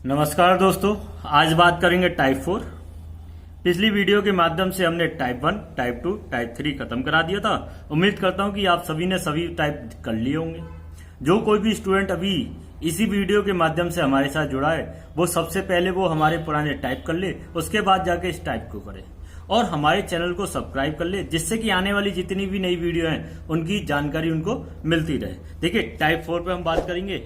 नमस्कार दोस्तों, आज बात करेंगे टाइप 4। पिछली वीडियो के माध्यम से हमने टाइप 1, टाइप 2, टाइप 3 खत्म करा दिया था। उम्मीद करता हूं कि आप सभी ने सभी टाइप कर लिए होंगे। जो कोई भी स्टूडेंट अभी इसी वीडियो के माध्यम से हमारे साथ जुड़ा है वो सबसे पहले वो हमारे पुराने टाइप कर ले, उसके बाद जाके इस टाइप को करे और हमारे चैनल को सब्सक्राइब कर ले, जिससे कि आने वाली जितनी भी नई वीडियो हैं उनकी जानकारी उनको मिलती रहे। देखिए, टाइप 4 पे हम बात करेंगे।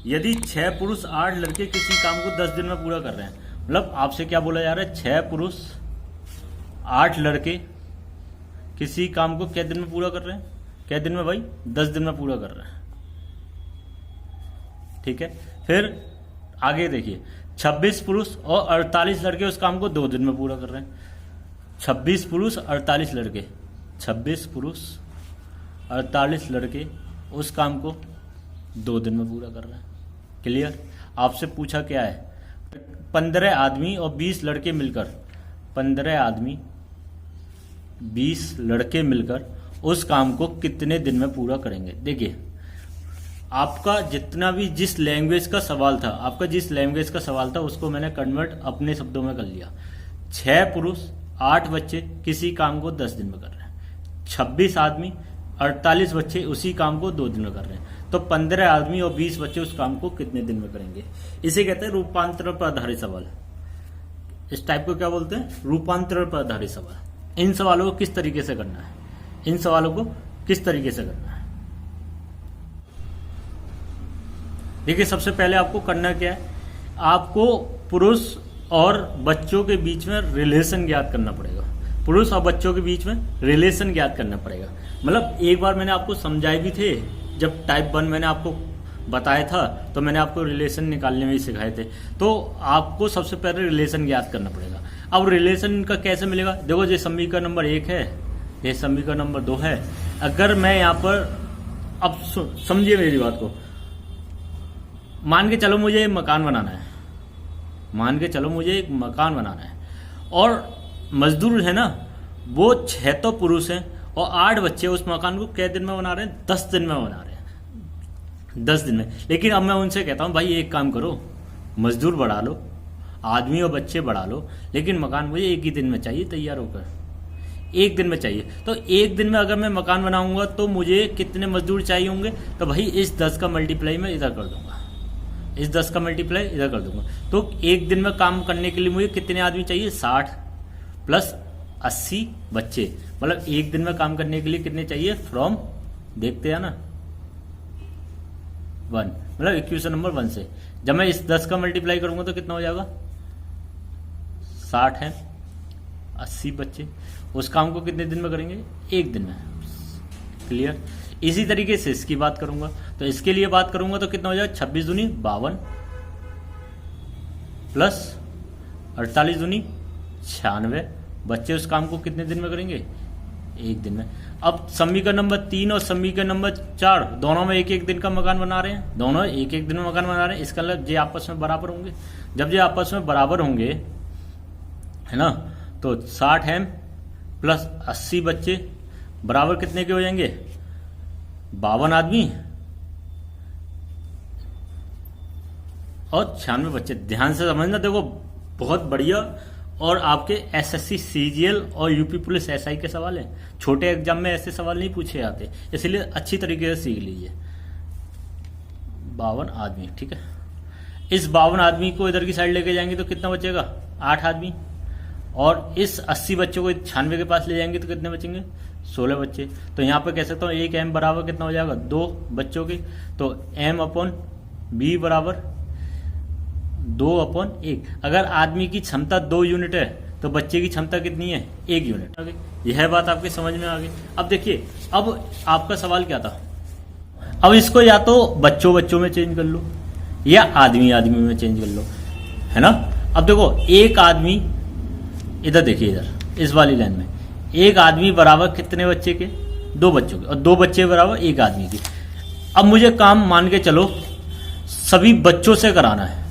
यदि 6 पुरुष 8 लड़के किसी काम को 10 दिन में पूरा कर रहे हैं, मतलब आपसे क्या बोला जा रहा है, 6 पुरुष 8 लड़के किसी काम को क्या दिन में पूरा कर रहे हैं? क्या दिन में भाई? 10 दिन में पूरा कर रहे हैं। ठीक है, फिर आगे देखिए, 26 पुरुष और 48 लड़के उस काम को 2 दिन में पूरा कर रहे हैं। 26 पुरुष 48 लड़के, 26 पुरुष 48 लड़के उस काम को 2 दिन में पूरा कर रहे हैं। क्लियर? आपसे पूछा क्या है, 15 आदमी और 20 लड़के मिलकर, 15 आदमी 20 लड़के मिलकर उस काम को कितने दिन में पूरा करेंगे? देखिए, आपका जितना भी जिस लैंग्वेज का सवाल था, आपका जिस लैंग्वेज का सवाल था उसको मैंने कन्वर्ट अपने शब्दों में कर लिया। 6 पुरुष 8 बच्चे किसी काम को 10 दिन में कर रहे हैं। 26 आदमी 48 बच्चे उसी काम को 2 दिन में कर रहे हैं। तो 15 आदमी और 20 बच्चे उस काम को कितने दिन में करेंगे? इसे कहते हैं रूपांतरण पर आधारित सवाल। इस टाइप को क्या बोलते हैं? रूपांतरण पर आधारित सवाल। इन सवालों को किस तरीके से करना है? इन सवालों को किस तरीके से करना है? देखिए, सबसे पहले आपको करना क्या है, आपको पुरुष और बच्चों के बीच में रिलेशन ज्ञात करना पड़ेगा। पुरुष और बच्चों के बीच में रिलेशन ज्ञात करना पड़ेगा। मतलब एक बार मैंने आपको समझाए भी थे, जब टाइप 1 मैंने आपको बताया था तो मैंने आपको रिलेशन निकालने में ही सिखाए थे। तो आपको सबसे पहले रिलेशन ज्ञात करना पड़ेगा। अब रिलेशन का कैसे मिलेगा? देखो, ये समीकरण नंबर 1 है, ये समीकरण नंबर 2 है। अगर मैं यहाँ पर, अब समझिए मेरी बात को, मान के चलो मुझे एक मकान बनाना है, मान के चलो मुझे एक मकान बनाना है और मजदूर है ना, वो 6 तो पुरुष हैं और 8 बच्चे उस मकान को कितने दिन में बना रहे हैं? 10 दिन में बना रहे हैं, 10 दिन में। लेकिन अब मैं उनसे कहता हूं, भाई एक काम करो, मजदूर बढ़ा लो, आदमी और बच्चे बढ़ा लो, लेकिन मकान मुझे एक ही दिन में चाहिए तैयार होकर, एक दिन में चाहिए। तो एक दिन में अगर मैं मकान बनाऊंगा तो मुझे कितने मजदूर चाहिए होंगे? तो भाई इस 10 का मल्टीप्लाई मैं इधर कर दूंगा, इस 10 का मल्टीप्लाई इधर कर दूंगा। तो एक दिन में काम करने के लिए मुझे कितने आदमी चाहिए? 60 प्लस 80 बच्चे। मतलब एक दिन में काम करने के लिए कितने चाहिए? फ्रॉम, देखते हैं ना, 1, मतलब इक्वेशन नंबर 1 से जब मैं इस 10 का मल्टीप्लाई करूंगा तो कितना हो जाएगा? 60 है, 80 बच्चे उस काम को कितने दिन में करेंगे? एक दिन में। क्लियर? इसी तरीके से इसकी बात करूंगा, तो इसके लिए बात करूंगा तो कितना हो जाएगा? 26 दूनी 52 प्लस 48 दूनी 96 बच्चे उस काम को कितने दिन में करेंगे? एक दिन में। अब समीकरण नंबर 3 और समीकरण नंबर 4 दोनों में एक एक दिन का मकान बना रहे हैं, दोनों एक एक दिन में मकान बना रहे हैं। इसका मतलब ये आपस में बराबर होंगे। जब ये आपस में बराबर होंगे, है ना, तो 60 है प्लस 80 बच्चे बराबर कितने के हो जाएंगे? 52 आदमी और 96 बच्चे। ध्यान से समझना, देखो बहुत बढ़िया, और आपके एसएससी सीजीएल और यूपी पुलिस एसआई के सवाल हैं। छोटे एग्जाम में ऐसे सवाल नहीं पूछे जाते, इसलिए अच्छी तरीके से सीख लीजिए। 52 आदमी, ठीक है। इस 52 आदमी को इधर की साइड लेके जाएंगे तो कितना बचेगा? 8 आदमी। और इस 80 बच्चों को 96 के पास ले जाएंगे तो कितने बचेंगे? 16 बच्चे। तो यहाँ पे कह सकता हूँ 1 m बराबर कितना हो जाएगा? 2 बच्चों की। तो m/b बराबर 2/1। अगर आदमी की क्षमता 2 यूनिट है तो बच्चे की क्षमता कितनी है? 1 यूनिट। यह बात आपकी समझ में आ गई। अब देखिए, अब आपका सवाल क्या था? अब इसको या तो बच्चों बच्चों में चेंज कर लो या आदमी आदमी में चेंज कर लो, है ना। अब देखो, एक आदमी, इधर देखिए, इधर इस वाली लाइन में एक आदमी बराबर कितने बच्चे के? 2 बच्चों के, और 2 बच्चे बराबर 1 आदमी की। अब मुझे काम मान के चलो सभी बच्चों से कराना है,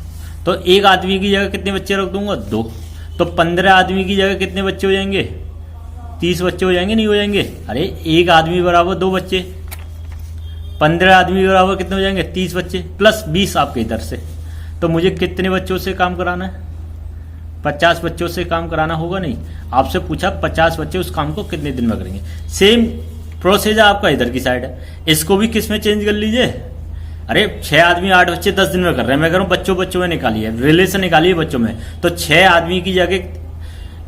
तो 1 आदमी की जगह कितने बच्चे रख दूंगा? 2। तो 15 आदमी की जगह कितने बच्चे हो जाएंगे? 30 बच्चे हो जाएंगे, नहीं हो जाएंगे? अरे 1 आदमी बराबर 2 बच्चे, 15 आदमी बराबर कितने हो जाएंगे? 30 बच्चे प्लस 20 आपके इधर से, तो मुझे कितने बच्चों से काम कराना है? 50 बच्चों से काम कराना होगा। नहीं, आपसे पूछा 50 बच्चे उस काम को कितने दिन में करेंगे। सेम प्रोसेस आपका इधर की साइड है, इसको भी किस में चेंज कर लीजिए। अरे 6 आदमी 8 बच्चे 10 दिन में कर रहे हैं, मैं कह रहा हूँ बच्चों में निकालिए, रिलेशन निकालिए बच्चों में। तो 6 आदमी की जगह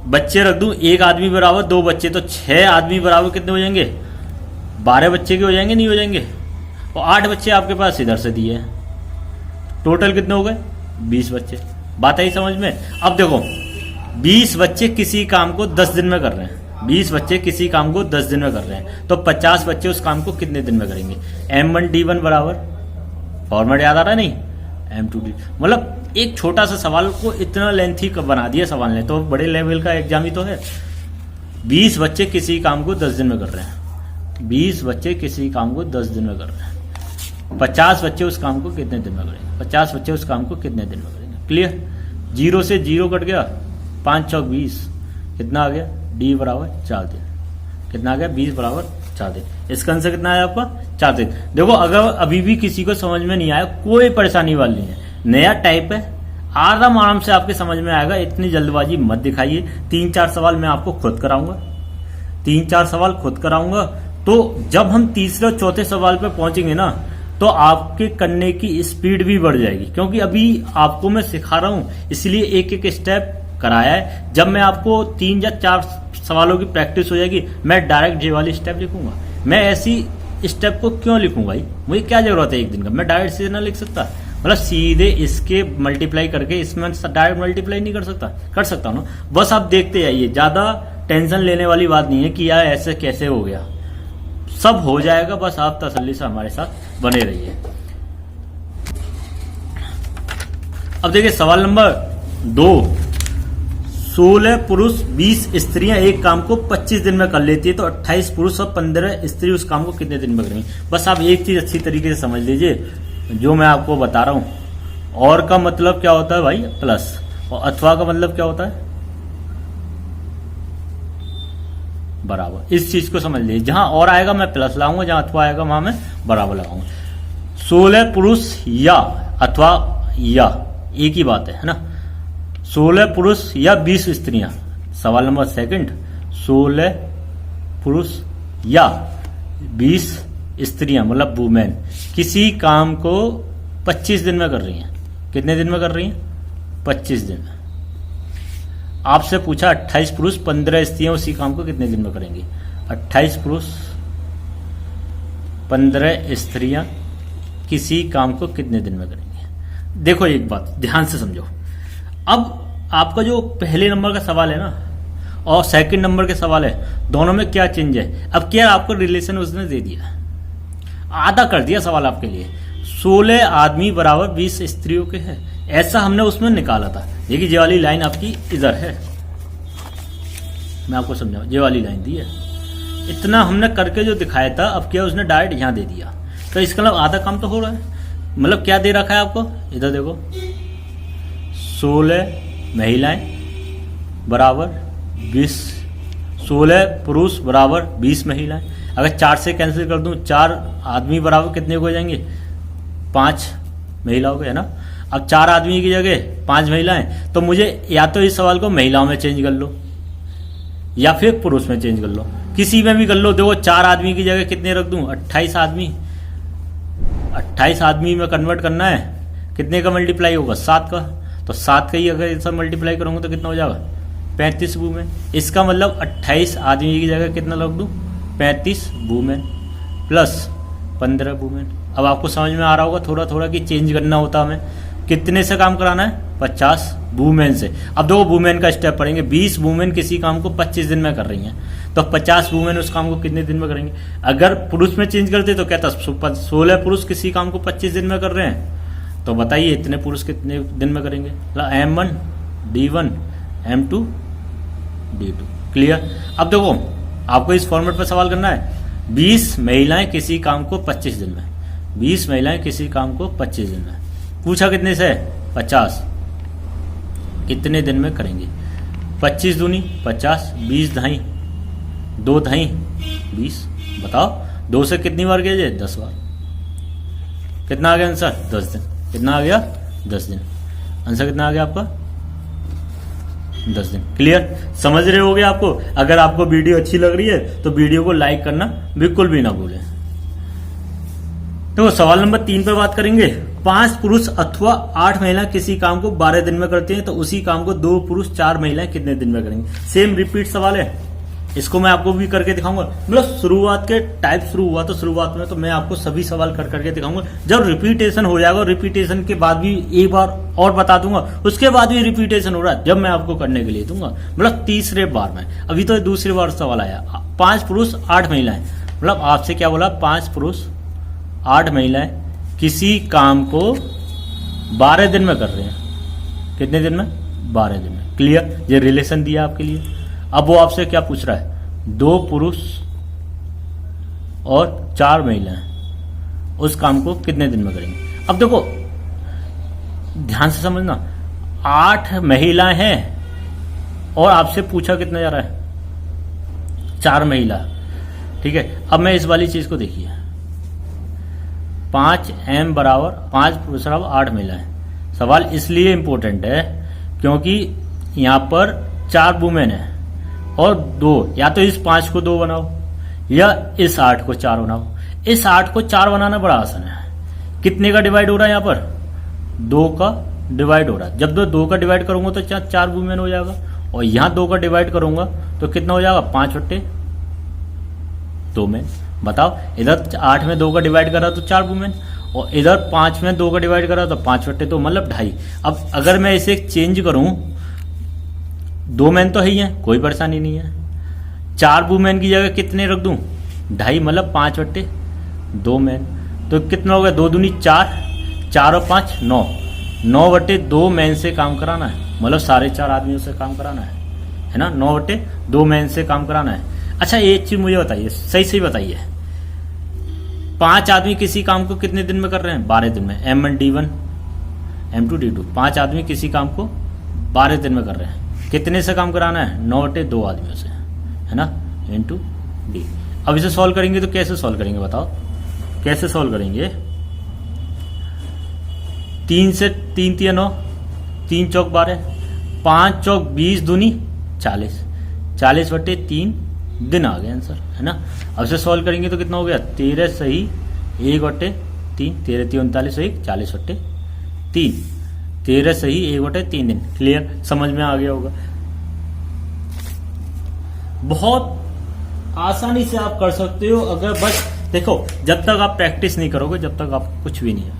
बच्चे रख दूं, 1 आदमी बराबर 2 बच्चे, तो 6 आदमी बराबर कितने हो जाएंगे? 12 बच्चे के हो जाएंगे, नहीं हो जाएंगे? और 8 बच्चे आपके पास इधर से दिए हैं, टोटल कितने हो गए? 20 बच्चे। बात आई समझ में? अब देखो 20 बच्चे किसी काम को 10 दिन में कर रहे हैं, 20 बच्चे किसी काम को 10 दिन में कर रहे हैं, तो 50 बच्चे उस काम को कितने दिन में करेंगे? M1D1 बराबर, फॉर्मेट याद आ रहा है नहीं, M2D। मतलब एक छोटा सा सवाल को इतना लेंथी बना दिया सवाल ने, तो बड़े लेवल का एग्जाम ही तो है। 20 बच्चे किसी काम को 10 दिन में कर रहे हैं, 20 बच्चे किसी काम को 10 दिन में कर रहे हैं, 50 बच्चे उस काम को कितने दिन में करेंगे? 50 बच्चे उस काम को कितने दिन में करेंगे? क्लियर? 0 से 0 कट गया, 5 चौक 20, कितना आ गया? D बराबर 4 दिन। कितना आ गया? 20 बराबर 4 दिन। इसका आंसर कितना आया आपका? 4 दिन। देखो अगर अभी भी किसी को समझ में नहीं आया, कोई परेशानी वाली नहीं है, नया टाइप है, आराम से आपके समझ में आएगा, इतनी जल्दबाजी मत दिखाइए। 3-4 सवाल मैं आपको खुद कराऊंगा, 3-4 सवाल खुद कराऊंगा, तो जब हम तीसरे और चौथे सवाल पे पहुंचेंगे ना, तो आपके करने की स्पीड भी बढ़ जाएगी, क्योंकि अभी आपको मैं सिखा रहा हूं, इसलिए एक एक स्टेप कराया है। जब मैं आपको 3 या 4 सवालों की प्रैक्टिस हो जाएगी, मैं डायरेक्ट जे वाली स्टेप लिखूंगा। मैं ऐसी स्टेप को क्यों लिखूंगा भाई? मुझे क्या जरूरत है एक दिन का? मैं डायरेक्ट सीधे ना लिख सकता? मतलब सीधे इसके मल्टीप्लाई करके इसमें डायरेक्ट मल्टीप्लाई नहीं कर सकता? कर सकता हूं ना। बस आप देखते जाइए, ज्यादा टेंशन लेने वाली बात नहीं है कि यार ऐसे कैसे हो गया, सब हो जाएगा, बस आप तसल्ली से हमारे साथ बने रहिए। अब देखिए सवाल नंबर 2, 16 पुरुष 20 स्त्रियां एक काम को 25 दिन में कर लेती है, तो 28 पुरुष और 15 स्त्री उस काम को कितने दिन में करेंगी? बस आप एक चीज अच्छी तरीके से समझ लीजिए, जो मैं आपको बता रहा हूं। और का मतलब क्या होता है भाई? प्लस। और अथवा का मतलब क्या होता है? बराबर। इस चीज को समझ लीजिए, जहां और आएगा मैं प्लस लाऊंगा, जहां अथवा आएगा वहां मैं बराबर लगाऊंगा। 16 पुरुष या अथवा या एक ही बात है ना। 16 पुरुष या 20 स्त्रियां। सवाल नंबर 2, 16 पुरुष या 20 स्त्रियां मतलब वुमेन किसी काम को 25 दिन में कर रही हैं। कितने दिन में कर रही हैं? 25 दिन में। आपसे पूछा 28 पुरुष 15 स्त्रियां उसी काम को कितने दिन में करेंगी? 28 पुरुष 15 स्त्रियां किसी काम को कितने दिन में करेंगी? देखो एक बात ध्यान से समझो। अब आपका जो पहले नंबर का सवाल है ना और सेकंड नंबर के सवाल है, दोनों में क्या चेंज है? अब क्या आपको रिलेशन उसने दे दिया, आधा कर दिया सवाल आपके लिए। 16 आदमी बराबर 20 स्त्रियों के हैं, ऐसा हमने उसमें निकाला था। देखिए ये वाली लाइन आपकी इधर है, मैं आपको समझाऊं, ये वाली लाइन दी है। इतना हमने करके जो दिखाया था, अब क्या उसने डायरेक्ट यहां दे दिया, तो इसका मतलब आधा काम तो हो रहा है। मतलब क्या दे रखा है आपको? इधर देखो, 16 महिलाएं बराबर 20, 16 पुरुष बराबर 20 महिलाएं। अगर 4 से कैंसिल कर दूं, 4 आदमी बराबर कितने हो जाएंगे? 5 महिलाओं के, है ना। अब 4 आदमी की जगह 5 महिलाएं, तो मुझे या तो इस सवाल को महिलाओं में चेंज कर लो या फिर पुरुष में चेंज कर लो, किसी में भी कर लो। देखो 4 आदमी की जगह कितने रख दूं? 28 आदमी। 28 आदमी में कन्वर्ट करना है, कितने का मल्टीप्लाई होगा? 7 का। तो 7 का ही अगर सब मल्टीप्लाई करूंगा तो कितना हो जाएगा? 35 वुमेन। इसका मतलब 28 आदमी की जगह कितना रख दूं? 35 वुमेन प्लस 15 वुमेन। अब आपको समझ में आ रहा होगा थोड़ा थोड़ा कि चेंज करना होता हमें। कितने से काम कराना है? 50 वुमेन से। अब देखो वुमेन का स्टेप पढ़ेंगे। 20 वुमेन किसी काम को 25 दिन में कर रही हैं, तो 50 वुमेन उस काम को कितने दिन में करेंगे? अगर पुरुष में चेंज करते तो कहता 16 पुरुष किसी काम को 25 दिन में कर रहे हैं, तो बताइए इतने पुरुष कितने दिन में करेंगे? M1 D1 M2 D2। Clear? अब देखो आपको इस फॉर्मेट पर सवाल करना है। 20 महिलाएं किसी काम को 25 दिन में, 20 महिलाएं किसी काम को 25 दिन में। पूछा कितने से? 50। कितने दिन में करेंगे? 25 दूनी 50, 20 ढाई, 2 ढाई 20। बताओ 2 से कितनी बार किया जाए? 10 बार। कितना आ गया आंसर? 10 दिन। कितना आ गया? 10 दिन। आंसर कितना आ गया आपका 10 दिन। क्लियर, समझ रहे होगे आपको। अगर आपको वीडियो अच्छी लग रही है तो वीडियो को लाइक करना बिल्कुल भी ना भूलें। तो सवाल नंबर 3 पे बात करेंगे। 5 पुरुष अथवा 8 महिला किसी काम को 12 दिन में करते हैं तो उसी काम को 2 पुरुष 4 महिलाएं कितने दिन में करेंगे। सेम रिपीट सवाल है, इसको मैं आपको भी करके दिखाऊंगा। मतलब शुरुआत के टाइप शुरू हुआ तो शुरुआत में तो मैं आपको सभी सवाल कर करके दिखाऊंगा। जब रिपीटेशन हो जाएगा, रिपीटेशन के बाद भी एक बार और बता दूंगा, उसके बाद भी रिपीटेशन हो रहा है जब मैं आपको करने के लिए दूंगा, मतलब तीसरे बार में। अभी तो दूसरी बार सवाल आया, 5 पुरुष 8 महिलाएं, मतलब आपसे क्या बोला, 5 पुरुष 8 महिलाएं किसी काम को 12 दिन में कर रहे हैं। कितने दिन में? 12 दिन में। क्लियर, ये रिलेशन दिया आपके लिए। अब वो आपसे क्या पूछ रहा है, 2 पुरुष और 4 महिलाएं उस काम को कितने दिन में करेंगे। अब देखो ध्यान से समझना, 8 महिलाएं हैं और आपसे पूछा कितना जा रहा है, 4 महिला। ठीक है, अब मैं इस वाली चीज को देखिए, 5m बराबर 5 पुरुष बराबर 8 महिलाएं। सवाल इसलिए इंपॉर्टेंट है क्योंकि यहां पर 4 वुमेन है और 2, या तो इस 5 को 2 बनाओ या इस 8 को 4 बनाओ। इस 8 को 4 बनाना बड़ा आसान है। कितने का डिवाइड हो रहा है, यहां पर 2 का डिवाइड हो रहा है। जब 2 का डिवाइड करूंगा तो 4 वुमेन हो जाएगा, और यहां 2 का डिवाइड करूंगा तो कितना हो जाएगा, 5/2 में। बताओ, इधर 8 में 2 का डिवाइड करा तो 4 वुमेन, और इधर 5 में 2 का डिवाइड करा तो 5/2, मतलब 2.5। अब अगर मैं इसे चेंज करूं, 2 मैन तो है ही है, कोई परेशानी नहीं है। 4 वुमेन की जगह कितने रख दूं, 2.5, मतलब 5/2 मैन। तो कितना हो गया, 2 दूनी 4, 4 और 5 9, 9/2 मैन से काम कराना है, मतलब 4.5 आदमियों से काम कराना है ना। 9/2 मैन से काम कराना है। अच्छा एक चीज मुझे बताइए, सही बताइए, 5 आदमी किसी काम को कितने दिन में कर रहे हैं, 12 दिन में। M1 D1 M2 D2, 5 आदमी किसी काम को 12 दिन में कर रहे हैं। कितने से काम कराना है, 9/2 आदमियों से, है ना, इंटू डी। अब इसे सॉल्व करेंगे तो कैसे सॉल्व करेंगे, बताओ कैसे सॉल्व करेंगे। 3 से 3 तिया 9, 3 चौक 12, 5 चौक 20 दूनी 40, 40/3 दिन आ गया आंसर, है ना। अब से सॉल्व करेंगे तो कितना हो गया, 13 सही 1/3, 13 3 39 सही 40/3, 13 सही 1/3 दिन। क्लियर, समझ में आ गया होगा। बहुत आसानी से आप कर सकते हो, अगर बस देखो, जब तक आप प्रैक्टिस नहीं करोगे जब तक आप कुछ भी नहीं है।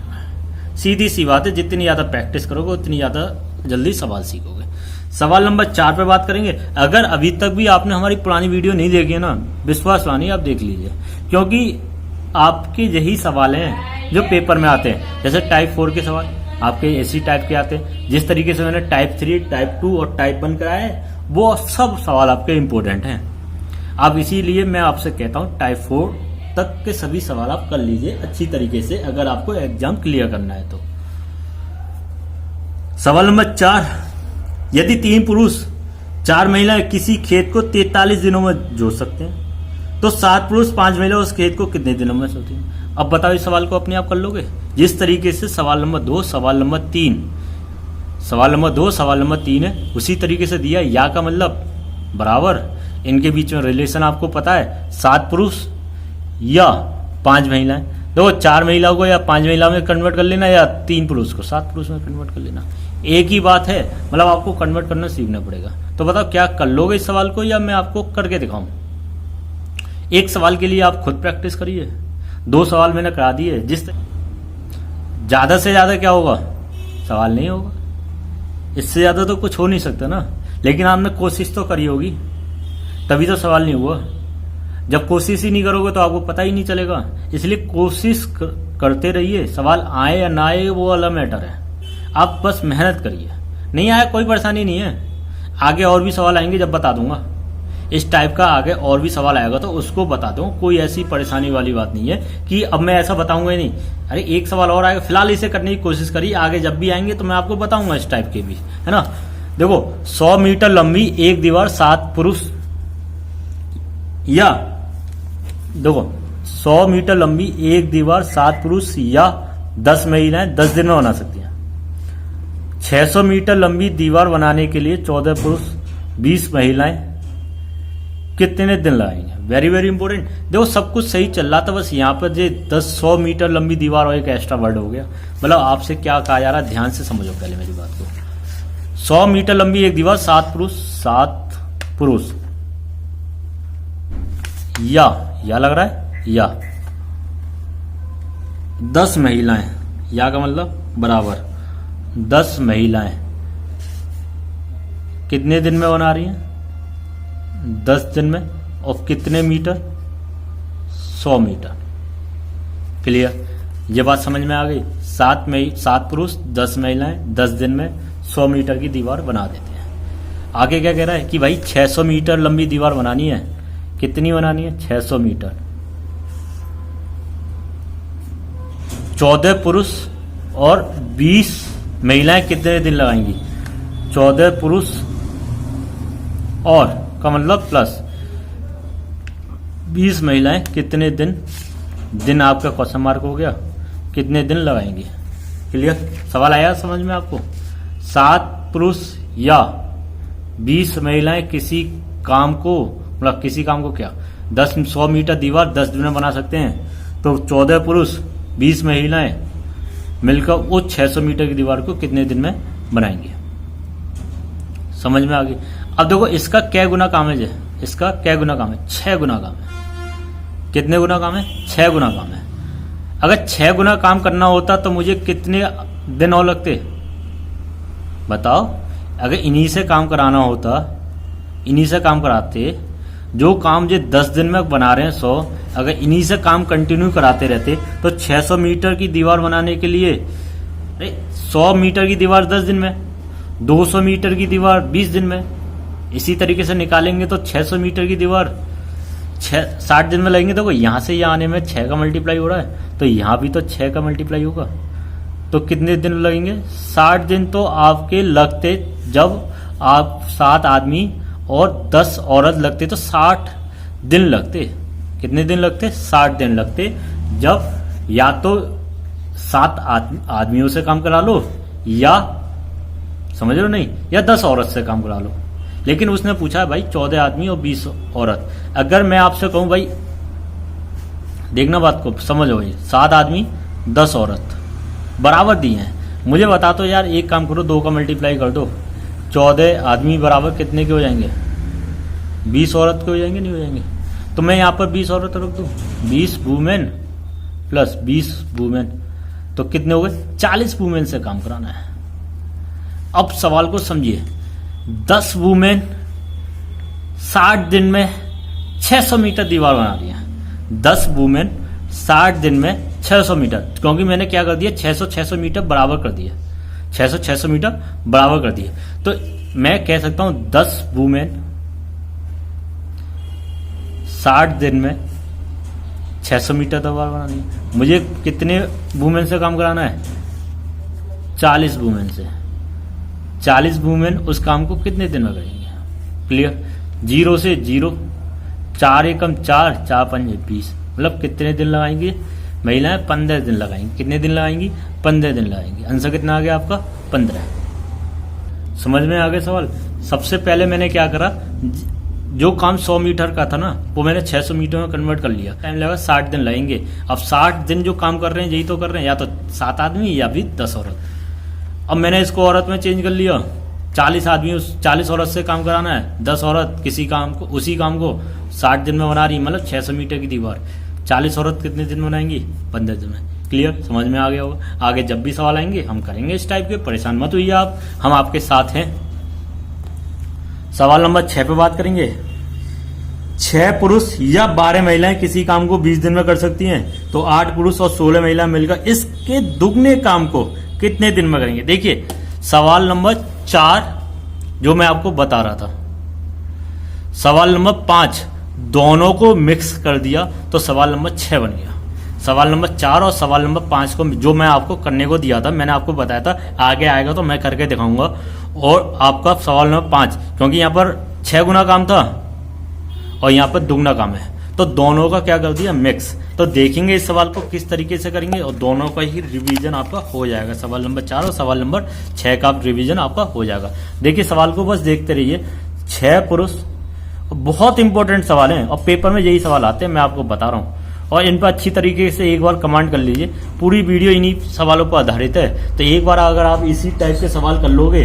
सीधी सी बात है, जितनी ज्यादा प्रैक्टिस करोगे उतनी ज्यादा जल्दी सवाल सीखोगे। सवाल नंबर 4 पे बात करेंगे। अगर अभी तक भी आपने हमारी पुरानी वीडियो नहीं देखी है ना, विश्वास मानिए आप देख लीजिए, क्योंकि आपके यही सवाल हैं जो पेपर में आते हैं। जैसे टाइप 4 के सवाल आपके इसी टाइप के आते हैं। जिस तरीके से मैंने टाइप 3, टाइप 2 और टाइप 1 कराया है, वो सब सवाल आपके इंपॉर्टेंट हैं। आप इसीलिए मैं आपसे कहता हूं टाइप 4 तक के सभी सवाल आप कर लीजिए अच्छी तरीके से, अगर आपको एग्जाम क्लियर करना है तो। सवाल नंबर 4, यदि 3 पुरुष 4 महिलाएं किसी खेत को 43 दिनों में जोत सकते हैं तो 7 पुरुष 5 महिलाएं उस खेत को कितने दिनों में जोतती हैं। अब बताओ इस सवाल को अपने आप कर लोगे। जिस तरीके से सवाल नंबर 2, सवाल नंबर 3, सवाल नंबर 2, सवाल नंबर 3 है, उसी तरीके से दिया। या का मतलब बराबर, इनके बीच में रिलेशन आपको पता है, 7 पुरुष या 5 महिलाएं। देखो 4 महिलाओं को या 5 महिलाओं में कन्वर्ट कर लेना, या 3 पुरुष को 7 पुरुष में कन्वर्ट कर लेना, एक ही बात है। मतलब आपको कन्वर्ट करना सीखना पड़ेगा। तो बताओ क्या कर लोगे इस सवाल को, या मैं आपको करके दिखाऊं। एक सवाल के लिए आप खुद प्रैक्टिस करिए, 2 सवाल मैंने करा दिए। ज्यादा से ज्यादा क्या होगा, सवाल नहीं होगा, इससे ज्यादा तो कुछ हो नहीं सकता ना। लेकिन आपने कोशिश तो करी होगी, तभी तो सवाल नहीं हुआ। जब कोशिश ही नहीं करोगे तो आपको पता ही नहीं चलेगा। इसलिए कोशिश करते रहिए, सवाल आए या ना आए वो अलग मैटर है। आप बस मेहनत करिए, नहीं आया कोई परेशानी नहीं है, आगे और भी सवाल आएंगे जब बता दूंगा। इस टाइप का आगे और भी सवाल आएगा तो उसको बता दूं, कोई ऐसी परेशानी वाली बात नहीं है कि अब मैं ऐसा बताऊंगा ही नहीं। अरे एक सवाल और आएगा, फिलहाल इसे करने की कोशिश करिए, आगे जब भी आएंगे तो मैं आपको बताऊंगा इस टाइप के भी, है ना। देखो 100 मीटर लंबी एक दीवार 7 पुरुष, या देखो 100 मीटर लंबी एक दीवार 7 पुरुष या 10 महिलाएं 10 दिन में बना सकती हैं। 600 मीटर लंबी दीवार बनाने के लिए 14 पुरुष 20 महिलाएं कितने दिन लगाएंगे? Very very important. देखो सब कुछ सही चल रहा था, बस यहाँ पर जो 100 मीटर लंबी दीवार और एक एक्स्ट्रा वर्ड हो गया। मतलब आपसे क्या कहा जा रहा है, ध्यान से समझो पहले मेरी बात को। 100 मीटर लंबी एक दीवार, 7 पुरुष या लग रहा है, या 10 महिलाएं, या का मतलब बराबर 10 महिलाएं कितने दिन में बना रही हैं? 10 दिन में। और कितने मीटर? 100 मीटर। क्लियर? ये बात समझ में आ गई। 7 पुरुष 10 महिलाएं 10 दिन में 100 मीटर की दीवार बना देते हैं। आगे क्या कह रहा है कि भाई 600 मीटर लंबी दीवार बनानी है। कितनी बनानी है? 600 मीटर। 14 पुरुष और 20 महिलाएं कितने दिन लगाएंगी? 14 पुरुष और का मतलब प्लस 20 महिलाएं कितने दिन आपका क्वेश्चन मार्क हो गया, कितने दिन लगाएंगे? क्लियर? सवाल आया समझ में आपको? 7 पुरुष या 20 महिलाएं किसी काम को, मतलब किसी काम को क्या 100 मीटर दीवार 10 दिन में बना सकते हैं। तो 14 पुरुष 20 महिलाएं मिलकर वो 600 मीटर की दीवार को कितने दिन में बनाएंगे? समझ में आ गई? अब देखो इसका क्या गुना काम है? इसका क्या गुना काम है? 6 गुना काम है। कितने गुना काम है? 6 गुना काम है। अगर 6 गुना काम करना होता तो मुझे कितने दिन और लगते बताओ? अगर इन्हीं से काम कराना होता, इन्हीं से काम कराते, जो काम जो 10 दिन में बना रहे हैं 100, अगर इन्हीं से काम कंटिन्यू कराते रहते तो 600 मीटर की दीवार बनाने के लिए 100 मीटर की दीवार 10 दिन में, 200 मीटर की दीवार 20 दिन में, इसी तरीके से निकालेंगे तो 600 मीटर की दीवार 60 दिन में लगेंगे। तो यहाँ से यहाँ आने में 6 का मल्टीप्लाई हो रहा है, तो यहाँ भी तो 6 का मल्टीप्लाई होगा। तो कितने दिन लगेंगे? 60 दिन तो आपके लगते, जब आप 7 आदमी और 10 औरत लगते तो 60 दिन लगते। कितने दिन लगते? 60 दिन लगते। जब या तो 7 आदमियों से काम करा लो, या समझ लो नहीं, या 10 औरत से काम करा लो। लेकिन उसने पूछा भाई 14 आदमी और 20 औरत। अगर मैं आपसे कहूं भाई, देखना बात को समझो भाई, 7 आदमी 10 औरत बराबर दिए हैं, मुझे बता दो यार, एक काम करो 2 का मल्टीप्लाई कर दो, 14 आदमी बराबर कितने के हो जाएंगे? 20 औरत के हो जाएंगे, नहीं हो जाएंगे? तो मैं यहाँ पर 20 औरत रख दूं, 20 वुमेन प्लस 20 वुमेन, तो कितने हो गए? 40 वुमेन से काम कराना है। अब सवाल को समझिए, 10 वुमेन 60 दिन में 600 मीटर दीवार बना रही है। 10 वुमेन 60 दिन में 600 मीटर, क्योंकि मैंने क्या कर दिया, 600 मीटर बराबर कर दिया, 600 मीटर बराबर कर दिया। तो मैं कह सकता हूं 10 वुमेन 60 दिन में 600 मीटर दीवार बनानी है। मुझे कितने वुमेन से काम कराना है? 40 वुमेन से। 40 वुमेन उस काम को कितने दिन में करेंगे? क्लियर? 0 से 0, 4 एकम 4, 4 पंजे 20, मतलब कितने दिन लगाएंगे? महिलाएं 15 दिन लगाएंगी। कितने दिन लगाएंगी? 15 दिन लगाएंगी। आंसर कितना आ गया आपका? 15। समझ में आ गया सवाल? सबसे पहले मैंने क्या करा, जो काम 100 मीटर का था ना, वो मैंने 600 मीटर में कन्वर्ट कर लिया। टाइम लगा 60 दिन लगेंगे। अब 60 दिन जो काम कर रहे हैं यही तो कर रहे हैं, या तो 7 आदमी या भी 10 औरत। अब मैंने इसको औरत में चेंज कर लिया, 40 आदमी 40 औरत से काम कराना है, 10 औरत किसी काम को, उसी काम को 60 दिन में बना रही, मतलब 600 मीटर की दीवार। 40 औरत कितने दिन बनाएंगी? 15 दिन में। क्लियर? समझ में आ गया होगा। आगे जब भी सवाल आएंगे हम करेंगे इस टाइप के, परेशान मत होइए आप, हम आपके साथ हैं। सवाल नंबर 6 पे बात करेंगे। 6 पुरुष या 12 महिलाएं किसी काम को 20 दिन में कर सकती हैं, तो 8 पुरुष और 16 महिलाएं मिलकर इसके दुगने काम को कितने दिन में करेंगे? देखिए सवाल नंबर 4 जो मैं आपको बता रहा था, सवाल नंबर 5 दोनों को मिक्स कर दिया तो सवाल नंबर 6 बन गया। सवाल नंबर 4 और सवाल नंबर 5 को जो मैं आपको करने को दिया था, मैंने आपको बताया था आगे आएगा तो मैं करके दिखाऊंगा। और आपका सवाल नंबर 5, क्योंकि यहाँ पर 6 गुना काम था और यहाँ पर दुगना काम है, तो दोनों का क्या कर दिया? मिक्स। तो देखेंगे इस सवाल को किस तरीके से करेंगे और दोनों का ही रिवीजन आपका हो जाएगा। सवाल नंबर 4 और सवाल नंबर 6 का रिवीजन आपका हो जाएगा। देखिए सवाल को बस देखते रहिए। 6 पुरुष, बहुत इंपॉर्टेंट सवाल हैं और पेपर में यही सवाल आते हैं, मैं आपको बता रहा हूँ। और इन पर अच्छी तरीके से एक बार कमांड कर लीजिए। पूरी वीडियो इन्हीं सवालों पर आधारित है, तो एक बार अगर आप इसी टाइप के सवाल कर लोगे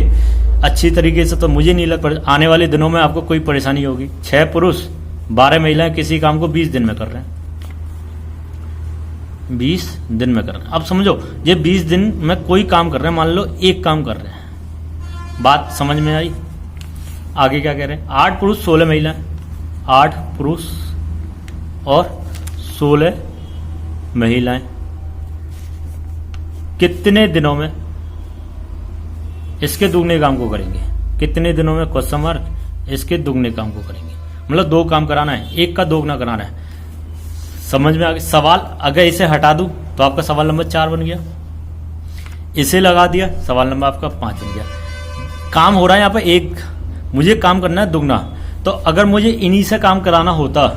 अच्छी तरीके से, तो मुझे नहीं लगता आने वाले दिनों में आपको कोई परेशानी होगी। 6 पुरुष 12 महिलाएं किसी काम को 20 दिन में कर रहे हैं, 20 दिन में कर रहे हैं। अब समझो ये 20 दिन में कोई काम कर रहे हैं, मान लो एक काम कर रहे हैं। बात समझ में आई? आगे क्या कह रहे हैं? 8 पुरुष 16 महिलाएं, 8 पुरुष और 16 महिलाएं कितने दिनों में इसके दुगने काम को करेंगे? कितने दिनों में क्वेश्चन मार्क इसके दुगने काम को करेंगे? मतलब 2 काम कराना है, एक का दोगुना कराना है। समझ में आ गया सवाल? अगर इसे हटा दूं तो आपका सवाल नंबर 4 बन गया, इसे लगा दिया सवाल नंबर आपका 5 बन गया। काम हो रहा है यहाँ पर एक, मुझे काम करना है दुगना। तो अगर मुझे इन्हीं से काम कराना होता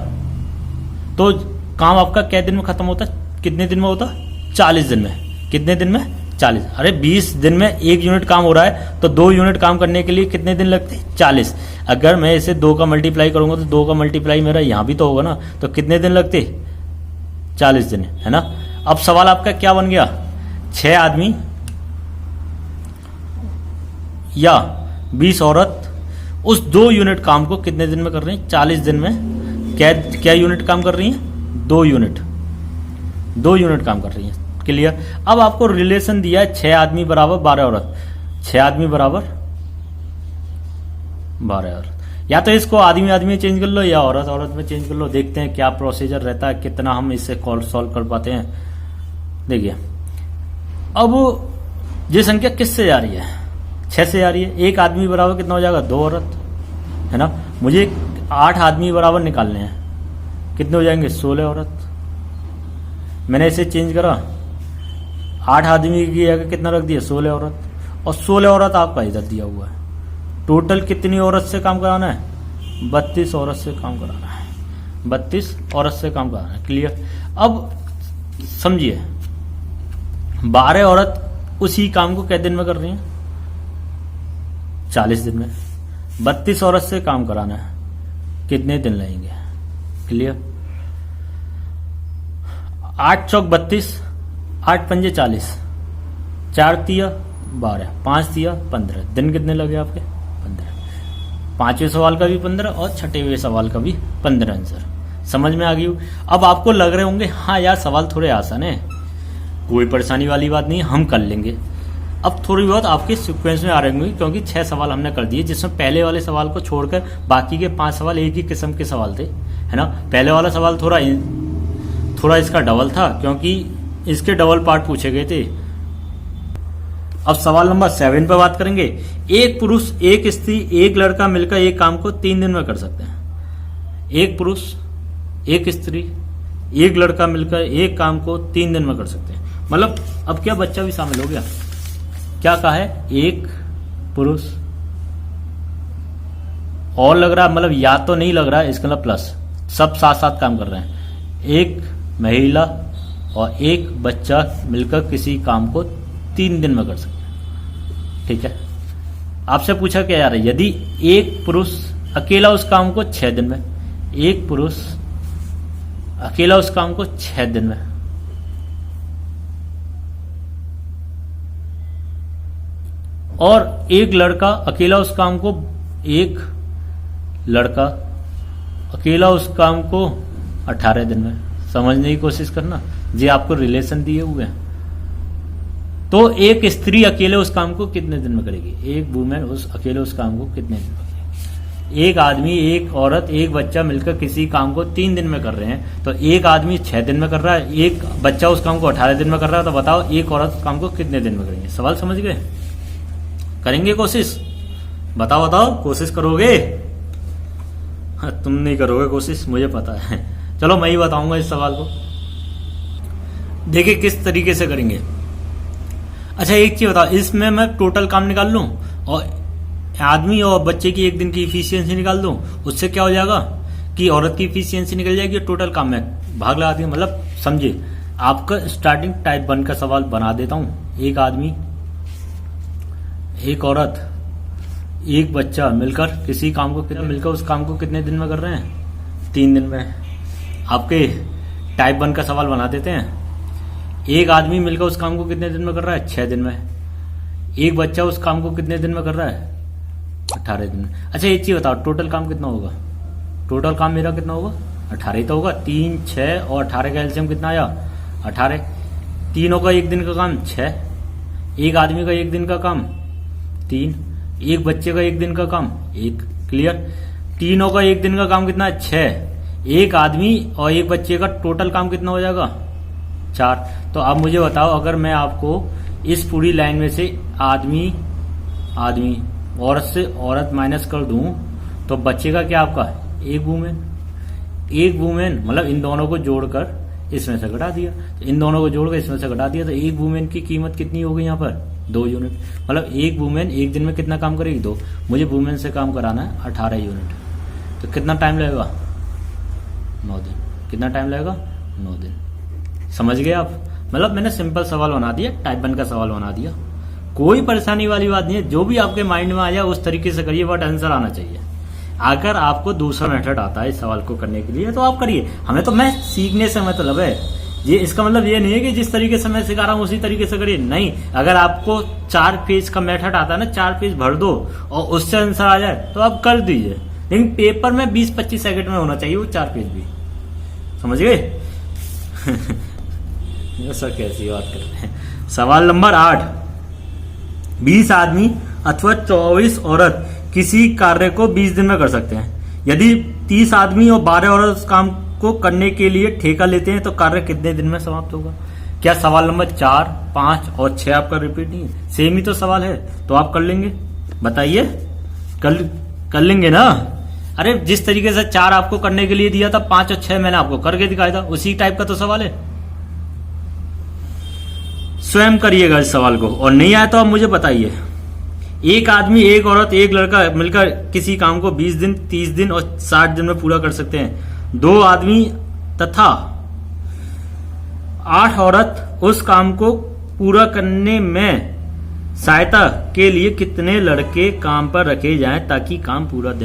तो काम आपका कै दिन में खत्म होता? कितने दिन में होता? 40 दिन में। कितने दिन में? 40। अरे 20 दिन में 1 यूनिट काम हो रहा है, तो 2 यूनिट काम करने के लिए कितने दिन लगते? 40। अगर मैं इसे 2 का मल्टीप्लाई करूंगा तो 2 का मल्टीप्लाई मेरा यहां भी तो होगा ना, तो कितने दिन लगते? 40 दिन, है ना। अब सवाल आपका क्या बन गया? 6 आदमी या 20 औरत उस 2 यूनिट काम को कितने दिन में कर रही हैं? 40 दिन में क्या यूनिट काम कर रही हैं? 2 यूनिट काम कर रही हैं। क्लियर? अब आपको रिलेशन दिया है 6 आदमी बराबर 12 औरत। 6 आदमी बराबर 12 औरत। या तो इसको आदमी आदमी में चेंज कर लो या औरत औरत में चेंज कर लो। देखते हैं क्या प्रोसीजर रहता है, कितना हम इससे सॉल्व कर पाते हैं। देखिए अब ये संख्या किससे आ रही है? 6 से आ रही है। 1 आदमी बराबर कितना हो जाएगा? 2 औरत, है ना। मुझे 8 आदमी बराबर निकालने हैं, कितने हो जाएंगे? 16 औरत। मैंने इसे चेंज करा, 8 आदमी की जगह कितना रख दिया? 16 औरत। और 16 औरत आपका इधर दिया हुआ है। टोटल कितनी औरत से काम कराना है? 32 औरत से काम कराना है। 32 औरत से काम कराना है। क्लियर? अब समझिए 12 औरत उसी काम को कितने दिन में कर रही हैं? 40 दिन में। 32 औरत से काम कराना है, कितने दिन लगेंगे? क्लियर? 8 चौक 32, 8 पंजे 40, 4 तिया 12, 5 तिया 15। दिन कितने लगे आपके? 15। 5वें सवाल का भी 15 और 6वें सवाल का भी 15 आंसर। समझ में आ गई? अब आपको लग रहे होंगे हाँ यार सवाल थोड़े आसान है, कोई परेशानी वाली बात नहीं, हम कर लेंगे। अब थोड़ी बहुत आपके सीक्वेंस में आ रहे होंगे, क्योंकि 6 सवाल हमने कर दिए, जिसमें पहले वाले सवाल को छोड़कर बाकी के 5 सवाल एक ही किस्म के सवाल थे, है ना। पहले वाला सवाल थोड़ा इसका डबल था, क्योंकि इसके डबल पार्ट पूछे गए थे। अब सवाल नंबर 7 पर बात करेंगे। एक पुरुष, एक स्त्री, एक लड़का मिलकर एक काम को 3 दिन में कर सकते हैं। एक पुरुष, एक स्त्री, एक लड़का मिलकर एक काम को 3 दिन में कर सकते हैं। मतलब अब क्या बच्चा भी शामिल हो गया? क्या कहा है? एक पुरुष और लग रहा है, मतलब या तो नहीं लग रहा है, इसका मतलब प्लस, सब साथ साथ काम कर रहे हैं। एक महिला और एक बच्चा मिलकर किसी काम को 3 दिन में कर सकते हैं। ठीक है, आपसे पूछा क्या यार, यदि एक पुरुष अकेला उस काम को 6 दिन में, एक पुरुष अकेला उस काम को 6 दिन में, और एक लड़का अकेला उस काम को, एक लड़का अकेला उस काम को 18 दिन में। समझने की कोशिश करना, जी आपको रिलेशन दिए हुए हैं। तो एक स्त्री अकेले उस काम को कितने दिन में करेगी? एक वुमेन अकेले उस काम को कितने दिन में करेगी? एक आदमी, एक औरत, एक बच्चा मिलकर किसी काम को 3 दिन में कर रहे हैं, तो एक आदमी 6 दिन में कर रहा है, एक बच्चा उस काम को 18 दिन में कर रहा है, तो बताओ एक औरत उस काम को कितने दिन में करेंगे? सवाल समझ गए? करेंगे कोशिश? बताओ कोशिश करोगे? हाँ, तुम नहीं करोगे कोशिश, मुझे पता है। चलो मैं ही बताऊंगा इस सवाल को। देखिए किस तरीके से करेंगे। अच्छा एक चीज बताओ, इसमें मैं टोटल काम निकाल लूं और आदमी और बच्चे की एक दिन की इफिशियंसी निकाल दूं, उससे क्या हो जाएगा कि औरत की इफिशियंसी निकल जाएगी और टोटल काम में भाग लगा दिया, मतलब समझिए आपका स्टार्टिंग टाइप 1 का सवाल बना देता हूं। एक आदमी, एक औरत, एक बच्चा मिलकर किसी काम को उस काम को कितने दिन में कर रहे हैं? 3 दिन में। आपके टाइप 1 का सवाल बना देते हैं। एक आदमी मिलकर उस काम को कितने दिन में कर रहा है? 6 दिन में। एक बच्चा उस काम को कितने दिन में कर रहा है? 18 दिन में। अच्छा एक चीज बताओ, टोटल काम कितना होगा? टोटल काम मेरा कितना होगा? 18 ही तो होगा। 3, 6 और 18 का एलसीएम कितना आया? 18। तीनों का एक दिन का काम 6, एक आदमी का एक दिन का काम 3, एक बच्चे का एक दिन का काम 1। क्लियर? तीनों का एक दिन का काम कितना है? 6। एक आदमी और एक बच्चे का टोटल काम कितना हो जाएगा? 4। तो अब मुझे बताओ, अगर मैं आपको इस पूरी लाइन में से आदमी आदमी औरत से औरत माइनस कर दूं तो बचेगा क्या आपका? एक वुमेन। एक वुमेन मतलब इन दोनों को जोड़कर इसमें से घटा दिया, इन दोनों को जोड़कर इसमें से घटा दिया, तो एक वुमेन की कीमत कितनी होगी यहाँ पर? 2 यूनिट। मतलब एक वुमेन एक दिन में कितना काम करेगी? 2। मुझे वुमेन से काम कराना है 18 यूनिट। तो कितना टाइम लगेगा? 9 दिन। कितना टाइम लगेगा? 9 दिन। समझ गए आप? मतलब मैंने सिंपल सवाल बना दिया, टाइप 1 का सवाल बना दिया। कोई परेशानी वाली बात नहीं है, जो भी आपके माइंड में आ जाए उस तरीके से करिए, बट आंसर आना चाहिए। अगर आपको दूसरा मेथड आता है इस सवाल को करने के लिए तो आप करिए। हमें तो मैं सीखने से मतलब है, ये इसका मतलब ये नहीं है कि जिस तरीके से मैं सिखा रहा हूं उसी तरीके से करिए, नहीं। अगर आपको 4 पेज का मेथड आता है ना, 4 पेज भर दो और उससे आंसर आ जाए तो आप कर दीजिए, लेकिन पेपर में 20-25 सेकंड में होना चाहिए वो 4 पेज भी। समझ गए? सर कैसी बात कर रहे हैं। सवाल नंबर 8, 20 आदमी अथवा 24 औरत किसी कार्य को 20 दिन में कर सकते हैं। यदि 30 आदमी और 12 औरत उस काम को करने के लिए ठेका लेते हैं तो कार्य कितने दिन में समाप्त होगा? क्या सवाल नंबर 4, 5 और 6 आपका रिपीट नहीं है? सेम ही तो सवाल है, तो आप कर लेंगे? बताइए, कर लेंगे ना? अरे जिस तरीके से 4 आपको करने के लिए दिया था, 5 और 6 मैंने आपको करके दिखाया था, उसी टाइप का तो सवाल है। स्वयं करिएगा इस सवाल को, और नहीं आया तो आप मुझे बताइए। एक आदमी, एक औरत, एक लड़का मिलकर किसी काम को 20 दिन, 30 दिन और 60 दिन में पूरा कर सकते हैं। 2 आदमी तथा 8 औरत उस काम को पूरा करने में सहायता के लिए कितने लड़के काम पर रखे जाएं ताकि काम पूरा 2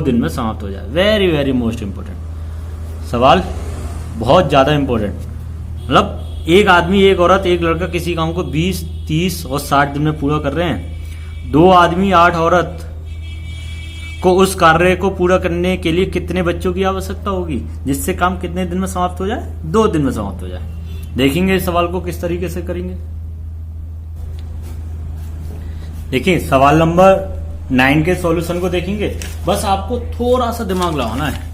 दिन में समाप्त हो जाए? वेरी वेरी मोस्ट इंपोर्टेंट सवाल, बहुत ज्यादा इंपोर्टेंट। मतलब एक आदमी, एक औरत, एक लड़का किसी काम को 20, 30 और 60 दिन में पूरा कर रहे हैं। 2 आदमी, 8 औरत को उस कार्य को पूरा करने के लिए कितने बच्चों की आवश्यकता होगी जिससे काम कितने दिन में समाप्त हो जाए? 2 दिन में समाप्त हो जाए। देखेंगे इस सवाल को किस तरीके से करेंगे। देखिए सवाल नंबर 9 के सॉल्यूशन को देखेंगे। बस आपको थोड़ा सा दिमाग लगाना है,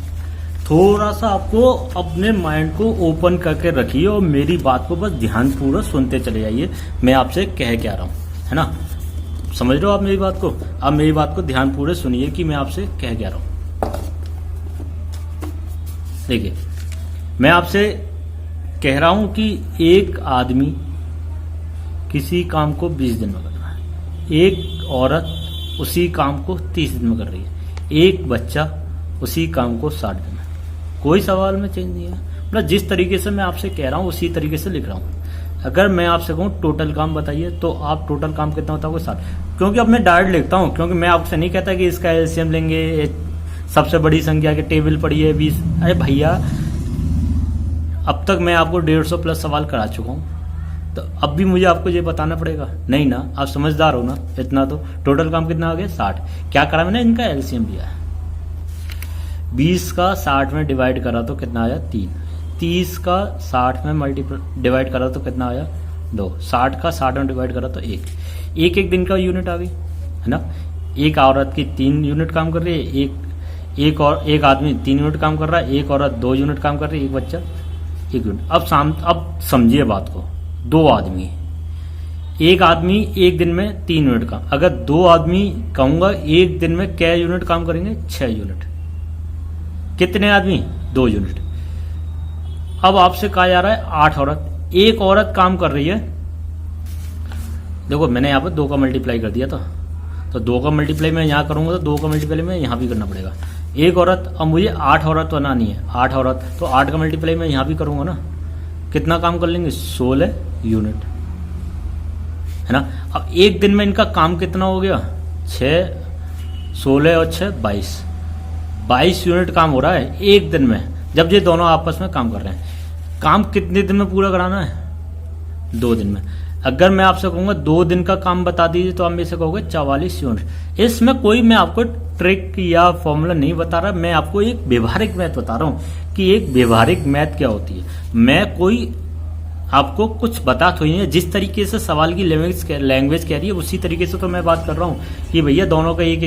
थोड़ा सा आपको अपने माइंड को ओपन करके रखिए और मेरी बात को बस ध्यानपूर्वक सुनते चले जाइए। मैं आपसे कह क्या रहा हूं, है ना? समझ रहे हो आप मेरी बात को? आप मेरी बात को ध्यानपूर्वक सुनिए कि मैं आपसे कह क्या रहा हूं। देखिए मैं आपसे कह रहा हूं कि एक आदमी किसी काम को 20 दिन में कर रहा है, एक औरत उसी काम को 30 दिन में कर रही है, एक बच्चा उसी काम को 60 दिन में। कोई सवाल में चेंज नहीं है। मतलब जिस तरीके से मैं आपसे कह रहा हूं उसी तरीके से लिख रहा हूं। अगर मैं आपसे कहूं टोटल काम बताइए तो आप टोटल काम कितना होता है? 60। क्योंकि अब मैं डायरेक्ट लिखता हूं, क्योंकि मैं आपसे नहीं कहता कि इसका एलसीएम लेंगे, सबसे बड़ी संख्या की टेबल पड़ी है 20। अरे भैया अब तक मैं आपको 150 प्लस सवाल करा चुका हूं, तो अब भी मुझे आपको ये बताना पड़ेगा? नहीं ना, आप समझदार हो ना इतना तो। टोटल काम कितना आ गया? 60। क्या करा मैंने? इनका एलसीएम लिया है। 20 का 60 में डिवाइड करा तो कितना आया? 3। 30 का 60 में डिवाइड करा तो कितना आया? 2। 60 का 60 में डिवाइड करा तो 1। एक दिन का यूनिट आ गई, है ना? एक औरत की 3 यूनिट काम कर रही है, एक आदमी 3 यूनिट काम कर रहा है, एक औरत 2 यूनिट काम कर रही है, एक बच्चा 1 यूनिट। अब समझिए बात को। 2 आदमी, एक आदमी एक दिन में 3 यूनिट काम। अगर 2 आदमी कहूंगा एक दिन में क्या यूनिट काम करेंगे? 6 यूनिट। कितने आदमी? 2 यूनिट। अब आपसे कहा जा रहा है 8 औरत, एक औरत काम कर रही है। देखो मैंने यहां पर 2 का मल्टीप्लाई कर दिया था, तो 2 का मल्टीप्लाई मैं यहाँ करूंगा तो 2 का मल्टीप्लाई मैं यहाँ भी करना पड़ेगा। एक औरत, अब मुझे 8 औरत बनानी है, 8 औरत, तो 8 का मल्टीप्लाई मैं यहाँ भी करूंगा ना। कितना काम कर लेंगे? 16 यूनिट, है ना। अब एक दिन में इनका काम कितना हो गया? 6, 16 और 6 22 यूनिट काम हो रहा है एक दिन में, जब ये दोनों आपस में काम कर रहे हैं। काम कितने दिन में पूरा कराना है? 2 दिन में। अगर मैं आपसे कहूंगा 2 दिन का काम बता दीजिए तो आप मेरे से कहोगे 44 यूनिट। इसमें कोई मैं आपको ट्रिक या फॉर्मूला नहीं बता रहा, मैं आपको एक व्यवहारिक मैथ बता रहा हूं कि एक व्यवहारिक मैथ क्या होती है। मैं कोई आपको कुछ बता तो नहीं है, जिस तरीके से सवाल की लैंग्वेज कह रही है उसी तरीके से तो मैं बात कर रहा हूं कि भैया दोनों का एक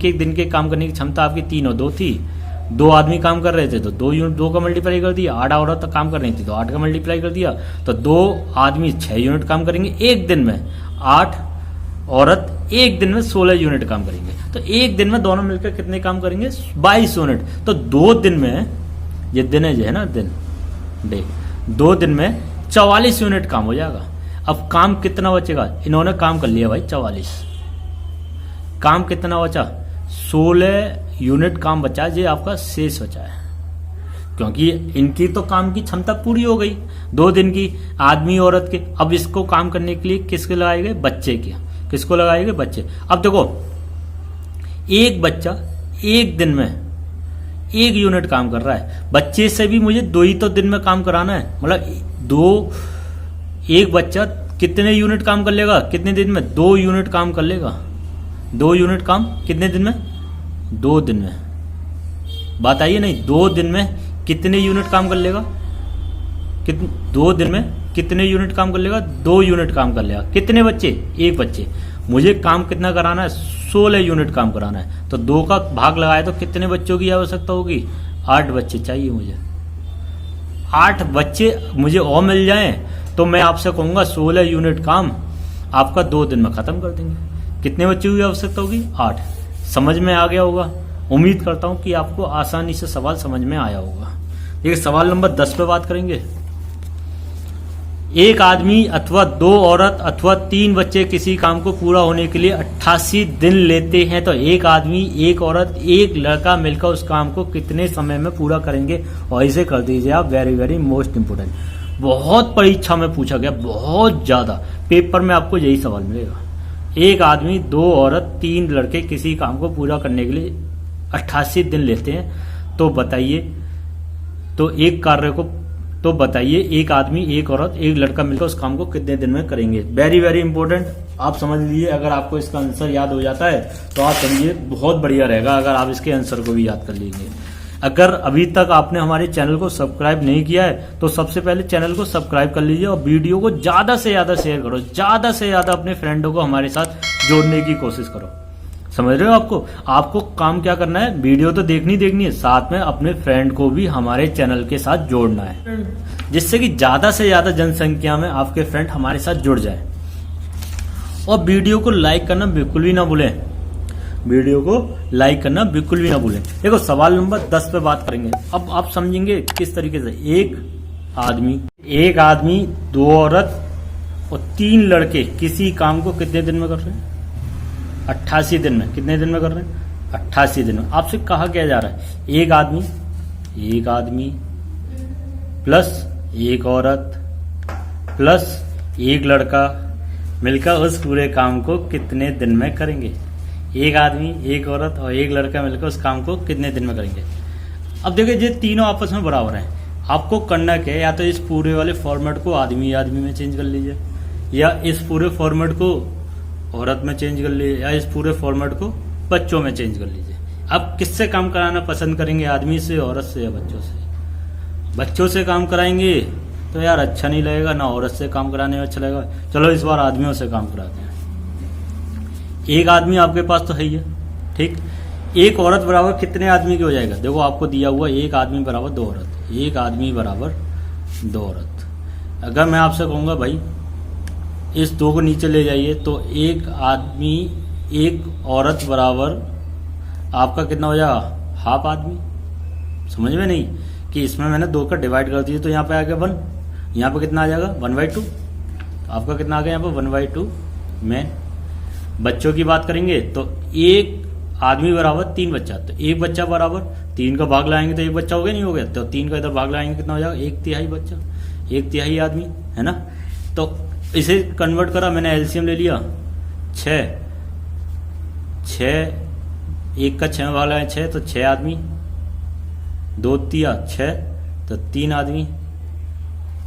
एक दिन के काम करने की क्षमता आपकी 3 और 2 थी। 2 आदमी काम कर रहे थे तो 2 का मल्टीप्लाई कर दिया। 8 औरत तक काम कर रही थी तो 8 का मल्टीप्लाई कर दिया। तो 2 आदमी 6 यूनिट काम करेंगे एक दिन में, 8 औरत एक दिन में 16 यूनिट काम करेंगे। तो एक दिन में दोनों मिलकर कितने काम करेंगे? 22 यूनिट। तो 2 दिन में, ये दिन है ना, दिन डे, 2 दिन में 44 यूनिट काम हो जाएगा। अब काम कितना बचेगा? इन्होंने काम कर लिया भाई 44, काम कितना बचा? 16 यूनिट काम बचा, ये आपका शेष बचा है, क्योंकि इनकी तो काम की क्षमता पूरी हो गई 2 दिन की, आदमी औरत के। अब इसको काम करने के लिए किसके लगाए गए? बच्चे के। किसको लगाए गए? बच्चे। अब देखो, एक बच्चा एक दिन में 1 यूनिट काम कर रहा है, बच्चे से भी मुझे 2 ही तो दिन में काम कराना है। मतलब एक बच्चा कितने यूनिट काम कर लेगा कितने दिन में? 2 यूनिट काम कर लेगा। 2 यूनिट काम कितने दिन में? 2 दिन में। बात आई है नहीं? 2 दिन में कितने यूनिट काम कर लेगा? 2 दिन में कितने यूनिट काम कर लेगा? 2 यूनिट काम कर लेगा। कितने बच्चे? एक बच्चे। मुझे काम कितना कराना है? 16 यूनिट काम कराना है। तो 2 का भाग लगाए तो कितने बच्चों की आवश्यकता होगी? 8 बच्चे चाहिए मुझे। 8 बच्चे मुझे और मिल जाएं तो मैं आपसे कहूंगा 16 यूनिट काम आपका 2 दिन में खत्म कर देंगे। कितने बच्चों की आवश्यकता होगी? 8। समझ में आ गया होगा। उम्मीद करता हूं कि आपको आसानी से सवाल समझ में आया होगा। ये सवाल नंबर 10 पे बात करेंगे। एक आदमी अथवा 2 औरत अथवा 3 बच्चे किसी काम को पूरा होने के लिए 88 दिन लेते हैं, तो एक आदमी, एक औरत, एक लड़का मिलकर उस काम को कितने समय में पूरा करेंगे? और इसे कर दीजिए आप। वेरी वेरी मोस्ट इंपोर्टेंट, बहुत परीक्षा में पूछा गया, बहुत ज्यादा पेपर में आपको यही सवाल मिलेगा। एक आदमी, 2 औरत, 3 लड़के किसी काम को पूरा करने के लिए 88 दिन लेते हैं, तो बताइए, तो एक कार्य को, तो बताइए एक आदमी, एक औरत, एक लड़का मिलकर उस काम को कितने दिन में करेंगे? वेरी वेरी इंपॉर्टेंट, आप समझ लीजिए। अगर आपको इसका आंसर याद हो जाता है तो आप समझिए बहुत बढ़िया रहेगा अगर आप इसके आंसर को भी याद कर लीजिए। अगर अभी तक आपने हमारे चैनल को सब्सक्राइब नहीं किया है तो सबसे पहले चैनल को सब्सक्राइब कर लीजिए और वीडियो को ज्यादा से ज्यादा शेयर करो, ज्यादा से ज्यादा अपने फ्रेंडों को हमारे साथ जोड़ने की कोशिश करो। समझ रहे हो? आपको काम क्या करना है? वीडियो तो देखनी है, साथ में अपने फ्रेंड को भी हमारे चैनल के साथ जोड़ना है, जिससे कि ज्यादा से ज्यादा जनसंख्या में आपके फ्रेंड हमारे साथ जुड़ जाए। और वीडियो को लाइक करना बिल्कुल भी ना भूलें। वीडियो को लाइक करना बिल्कुल भी ना भूलें। देखो, सवाल नंबर 10 पे बात करेंगे। अब आप समझेंगे किस तरीके से। एक आदमी, 2 औरत और 3 लड़के किसी काम को कितने दिन में कर रहे हैं? 88 दिन में। कितने दिन में कर रहे हैं? 88 दिन में। आपसे कहा क्या जा रहा है? एक आदमी प्लस एक औरत प्लस एक लड़का मिलकर उस पूरे काम को कितने दिन में करेंगे? एक आदमी, एक औरत और एक लड़का मिलकर उस काम को कितने दिन में करेंगे? अब देखिए, ये तीनों आपस में बराबर हैं। आपको करना क्या है? या तो इस पूरे वाले फॉर्मेट को आदमी में चेंज कर लीजिए, या इस पूरे फॉर्मेट को औरत में चेंज कर लीजिए, या इस पूरे फॉर्मेट को बच्चों में चेंज कर लीजिए। आप किससे काम कराना पसंद करेंगे? आदमी से, औरत से, या बच्चों से? बच्चों से काम कराएंगे तो यार अच्छा नहीं लगेगा, ना औरत से काम कराने में अच्छा लगेगा। चलो इस बार आदमियों से काम कराते हैं। एक आदमी आपके पास तो है ही है, ठीक। एक औरत बराबर कितने आदमी की हो जाएगा? देखो, आपको दिया हुआ एक आदमी बराबर 2 औरत, एक आदमी बराबर 2 औरत। अगर मैं आपसे कहूंगा भाई इस 2 को नीचे ले जाइए, तो एक आदमी, एक औरत बराबर आपका कितना हो जाएगा? हाफ आदमी। समझ में नहीं कि इसमें मैंने 2 का डिवाइड कर दिया, तो यहाँ पे आ गया 1, यहाँ पे कितना आ जाएगा? 1/2। आपका कितना आ गया यहाँ पे? 1/2 मैन। बच्चों की बात करेंगे तो एक आदमी बराबर 3 बच्चा, तो एक बच्चा बराबर 3 का भाग लाएंगे तो एक बच्चा हो गया, नहीं हो गया, तो 3 का इधर भाग लाएंगे कितना हो जाएगा, 1/3 बच्चा, 1/3 आदमी, है ना। तो इसे कन्वर्ट करा, मैंने एलसीएम ले लिया, 6, 1 का 6 में भाग लाए 6, तो 6 आदमी, 2 तिया 6, तो 3 आदमी,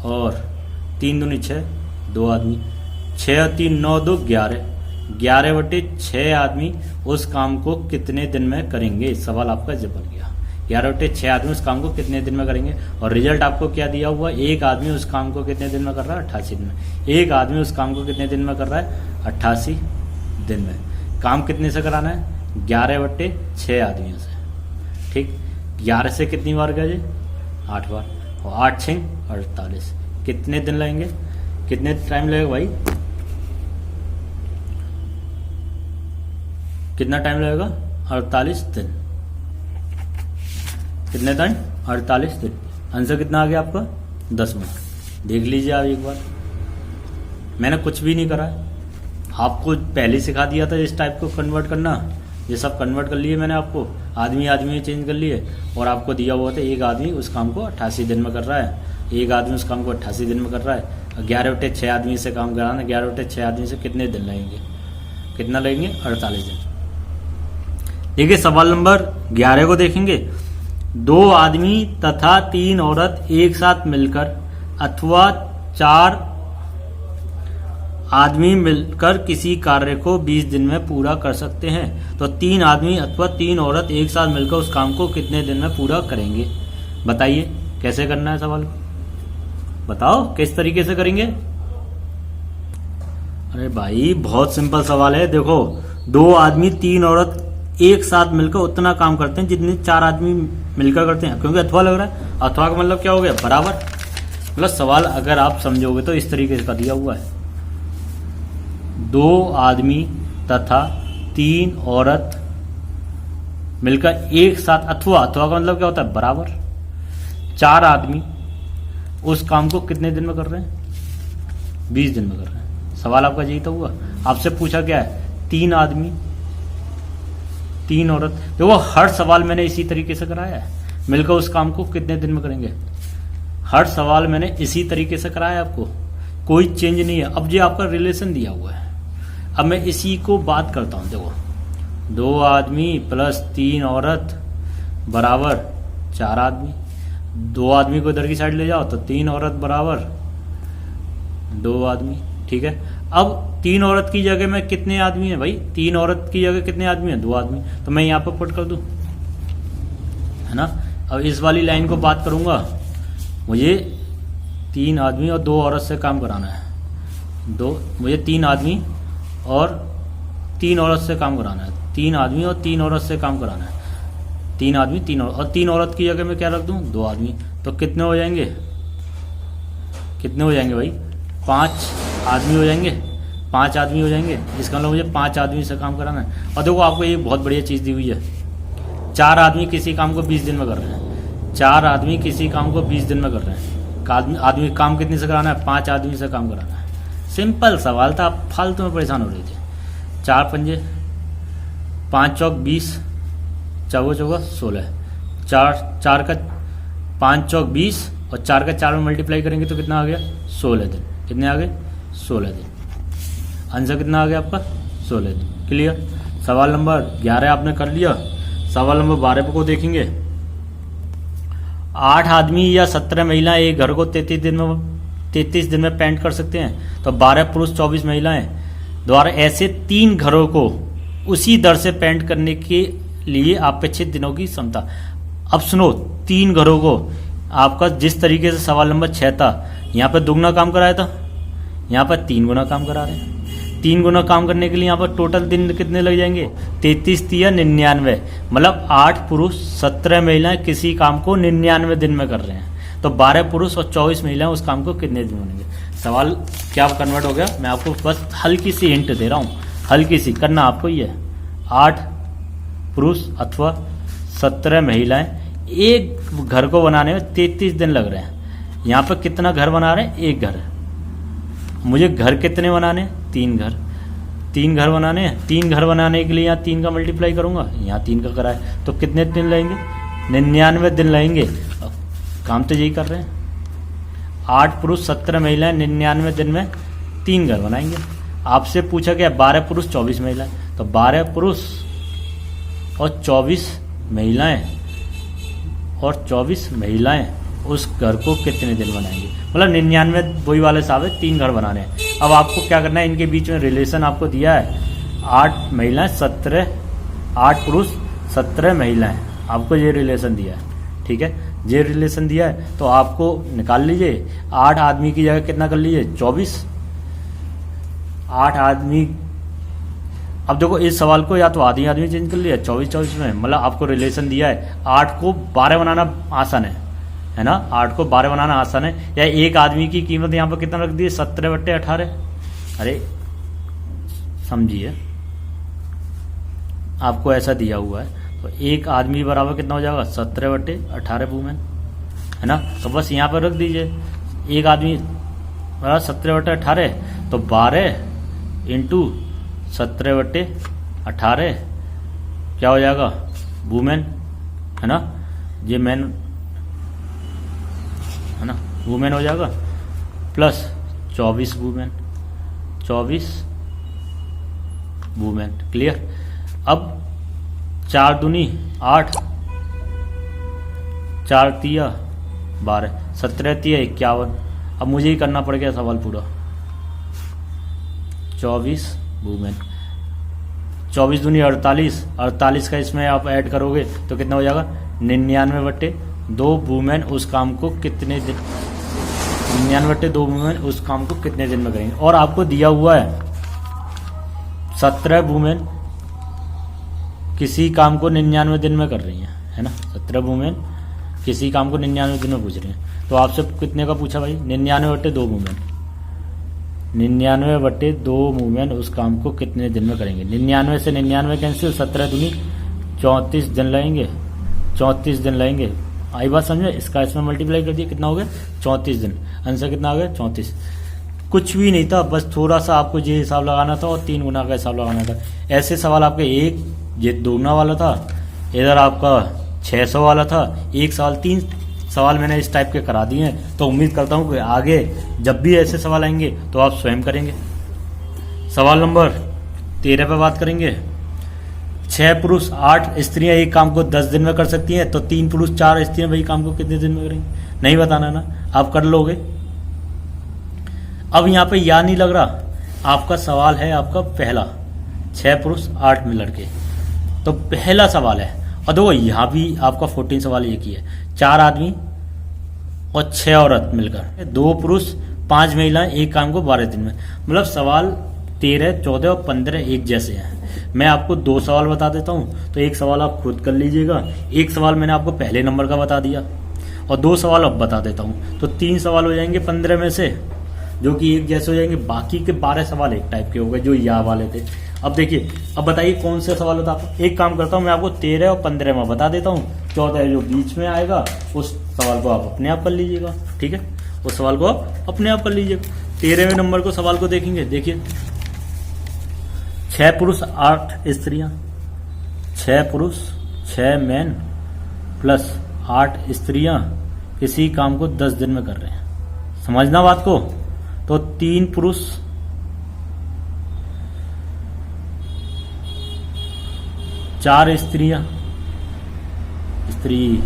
और 3 दूनी 6, 2 आदमी, 6 और 3 9 2 11, 11/6 आदमी उस काम को कितने दिन में करेंगे, सवाल आपका जब बन गया। 11/6 आदमी उस काम को कितने दिन में करेंगे, और रिजल्ट आपको क्या दिया हुआ, एक आदमी उस काम को कितने दिन में कर रहा है, 88 दिन में। एक आदमी उस काम को कितने दिन में कर रहा है, 88 दिन में। काम कितने से कराना है, 11/6 आदमियों से, ठीक। 11 से कितनी बार गया जी, 8 बार, और 8 6 48, कितने दिन लगेंगे, कितने टाइम लगेगा भाई, कितना टाइम लगेगा, 48 दिन। कितने टाइम, 48 दिन। आंसर कितना आ गया आपका, 10 मिनट। देख लीजिए आप एक बार, मैंने कुछ भी नहीं करा है, आपको पहले सिखा दिया था इस टाइप को कन्वर्ट करना, ये सब कन्वर्ट कर लिए मैंने आपको, आदमी में चेंज कर लिए, और आपको दिया हुआ था एक आदमी उस काम को 88 दिन में कर रहा है, एक आदमी उस काम को 88 दिन में कर रहा है। 11/6 आदमी से काम कराना, 11/6 आदमी से कितने दिन लगेंगे, कितना लगेंगे, 48 दिन। देखिए सवाल नंबर 11 को देखेंगे, 2 आदमी तथा 3 औरत एक साथ मिलकर अथवा 4 आदमी मिलकर किसी कार्य को 20 दिन में पूरा कर सकते हैं, तो 3 आदमी अथवा 3 औरत एक साथ मिलकर उस काम को कितने दिन में पूरा करेंगे। बताइए कैसे करना है सवाल को, बताओ किस तरीके से करेंगे। अरे भाई बहुत सिंपल सवाल है। देखो 2 आदमी 3 औरत एक साथ मिलकर उतना काम करते हैं जितने 4 आदमी मिलकर करते हैं, क्योंकि अथवा लग रहा है, अथवा का मतलब क्या हो गया, बराबर। मतलब सवाल अगर आप समझोगे तो इस तरीके से दिया हुआ है, 2 आदमी तथा 3 औरत मिलकर एक साथ, अथवा का मतलब क्या होता है, बराबर, 4 आदमी उस काम को कितने दिन में कर रहे हैं, 20 दिन में कर रहे हैं। सवाल आपका यही तो हुआ। आपसे पूछा क्या है, 3 आदमी 3 औरत। देखो हर सवाल मैंने इसी तरीके से कराया है, मिलकर उस काम को कितने दिन में करेंगे, हर सवाल मैंने इसी तरीके से कराया है, आपको कोई चेंज नहीं है। अब ये आपका रिलेशन दिया हुआ है, अब मैं इसी को बात करता हूं। देखो 2 आदमी प्लस 3 औरत बराबर 4 आदमी, 2 आदमी को इधर की साइड ले जाओ तो 3 औरत बराबर 2 आदमी, ठीक है। अब 3 औरत की जगह में कितने आदमी है भाई, 3 औरत की जगह कितने आदमी है, 2 आदमी, तो मैं यहाँ पर पुट कर दूं, है ना। अब इस वाली लाइन को बात करूंगा, मुझे 3 आदमी और 2 औरत से काम कराना है, मुझे 3 आदमी और 3 औरत से काम कराना है, 3 आदमी और 3 औरत से काम कराना है, 3 आदमी 3 औरत, और 3 औरत की जगह में क्या रख दूं, 2 आदमी, तो कितने हो जाएंगे, कितने हो जाएंगे भाई, 5 आदमी हो जाएंगे, 5 आदमी हो जाएंगे। इसका मतलब मुझे 5 आदमी से काम कराना है। और देखो आपको ये बहुत बढ़िया चीज दी हुई है, 4 आदमी किसी काम को 20 दिन में कर रहे हैं, 4 आदमी किसी काम को 20 दिन में कर रहे हैं। आदमी काम कितने से कराना है, 5 आदमी से काम कराना है। सिंपल सवाल था, आप फालतू में परेशान हो रहे थे। 4 पंजे 5 चौक 20, 4 चौका 16, 4 का 5 चौक 20 और 4 का 4 में मल्टीप्लाई करेंगे तो कितना आ गया, 16 दिन। कितने आ गए, 16 दिन। आंसर कितना आ गया आपका, 16 दिन। क्लियर। सवाल नंबर 11 आपने कर लिया। सवाल नंबर 12 को देखेंगे, 8 आदमी या 17 महिलाएं एक घर को 33 दिन में पेंट कर सकते हैं, तो 12 पुरुष 24 महिलाएं द्वारा ऐसे 3 घरों को उसी दर से पेंट करने के लिए अपेक्षित दिनों की क्षमता। अब सुनो, 3 घरों को आपका जिस तरीके से सवाल नंबर 6 था, यहाँ पर दुगना काम कराया था, यहाँ पर 3 गुना काम करा रहे हैं। 3 गुना काम करने के लिए यहाँ पर टोटल दिन कितने लग जाएंगे, 33 या 99, मतलब 8 पुरुष 17 महिलाएं किसी काम को 99 दिन में कर रहे हैं, तो 12 पुरुष और 24 महिलाएं उस काम को कितने दिन बनेंगे। सवाल क्या कन्वर्ट हो गया, मैं आपको बस हल्की सी हिंट दे रहा हूँ, हल्की सी करना आपको ही है। 8 पुरुष अथवा 17 महिलाएं एक घर को बनाने में 33 दिन लग रहे हैं। यहाँ पर कितना घर बना रहे हैं, एक घर। मुझे घर कितने बनाने, 3 घर। 3 घर बनाने हैं, 3 घर बनाने के लिए यहाँ 3 का मल्टीप्लाई करूंगा, यहाँ 3 का करा है, तो कितने दिन लगेंगे? 99 दिन लगेंगे। अब काम तो यही कर रहे हैं। 8 पुरुष 17 महिलाएं 99 दिन में 3 घर बनाएंगे। आपसे पूछा गया 12 पुरुष 24 महिलाएं, तो 12 पुरुष और 24 महिलाएं उस घर को कितने दिन बनाएंगे? मतलब 99 वही वाले हिसाब है, 3 घर बनाने हैं। अब आपको क्या करना है, इनके बीच में रिलेशन आपको दिया है 8 महिलाएं 17, 8 पुरुष 17 महिलाएं, आपको ये रिलेशन दिया है, ठीक है। ये रिलेशन दिया है तो आपको निकाल लीजिए। 8 आदमी की जगह कितना कर लीजिए? 24। 8 आदमी, अब देखो इस सवाल को या तो आधी आदमी चेंज कर लिया 24 में, मतलब आपको रिलेशन दिया है 8 को 12 बनाना आसान है ना, 8 को 12 बनाना आसान है। या एक आदमी की कीमत यहाँ पर कितना रख दी? 17/18। अरे समझिए, आपको ऐसा दिया हुआ है तो एक आदमी बराबर कितना हो जाएगा? 17/18 वूमेन, है ना। तो बस यहाँ पर रख दीजिए एक आदमी बराबर 17/18, तो 12 इंटू 17/18 क्या हो जाएगा? वूमेन, है ना। ये मैन, है ना, वूमेन हो जाएगा, प्लस 24 वूमेन, 24 वूमेन। क्लियर। अब 4 दूनी 8, 4 तिया 12, 17 तिया 51। अब मुझे ही करना पड़ गया सवाल पूरा। 24 वूमेन, 24 दूनी 48, 48 का इसमें आप ऐड करोगे तो कितना हो जाएगा? 99/2 वूमेन उस काम को कितने दिन, 99/2 वूमेन उस काम को कितने दिन में करेंगे। और आपको दिया हुआ है 17 वूमेन किसी काम को 99 दिन में कर रही हैं, है ना। 17 वूमेन किसी काम को 99 दिन में पूछ रही हैं। तो आपसे कितने का पूछा भाई? 99/2 वूमेन, 99/2 वूमेन उस काम को कितने दिन में करेंगे। 99 से 99 कैंसिल, 17 दूनी 34 दिन लगेंगे, 34 दिन लगेंगे। आई बात समझे। इसका इसमें मल्टीप्लाई कर दिया, कितना हो गया? 34 दिन। आंसर कितना आ गया? 34। कुछ भी नहीं था, बस थोड़ा सा आपको ये हिसाब लगाना था और 3 गुना का हिसाब लगाना था। ऐसे सवाल आपके एक ये 2 गुना वाला था, इधर आपका 600 वाला था। एक सवाल 3 सवाल मैंने इस टाइप के करा दिए हैं, तो उम्मीद करता हूं कि आगे जब भी ऐसे सवाल आएंगे तो आप स्वयं करेंगे। सवाल नंबर 13 पे बात करेंगे। 6 पुरुष 8 स्त्रियां एक काम को 10 दिन में कर सकती हैं, तो 3 पुरुष 4 स्त्रियां वही काम को कितने दिन में करेंगे? नहीं बताना ना, आप कर लोगे। अब यहाँ पे या नहीं लग रहा, आपका सवाल है आपका पहला, 6 पुरुष 8 में लड़के, तो पहला सवाल है। और देखो यहाँ भी आपका 14 सवाल एक ही है, 4 आदमी और 6 औरत मिलकर, 2 पुरुष 5 महिलाएं एक काम को 12 दिन में। मतलब सवाल 13, 14 और 15 एक जैसे हैं। मैं आपको 2 सवाल बता देता हूं, तो एक सवाल आप खुद कर लीजिएगा। एक सवाल मैंने आपको पहले नंबर का बता दिया और 2 सवाल अब बता देता हूं, तो 3 सवाल हो जाएंगे 15 में से, जो कि एक जैसे हो जाएंगे। बाकी के 12 सवाल एक टाइप के हो गए, जो या वाले थे। अब देखिए, अब बताइए कौन से सवाल होता है। एक काम करता हूं, मैं आपको 13 और 15 में बता देता हूं, 14 जो बीच में आएगा उस सवाल को आप अपने आप कर लीजिएगा, ठीक है। उस सवाल को आप अपने आप कर लीजिएगा। 13वें नंबर को सवाल को देखेंगे। देखिए, 6 पुरुष 8 स्त्रियां, 6 पुरुष 6 मैन प्लस 8 स्त्रियां किसी काम को 10 दिन में कर रहे हैं। समझना बात को। तो 3 पुरुष 4 स्त्रियां, स्त्री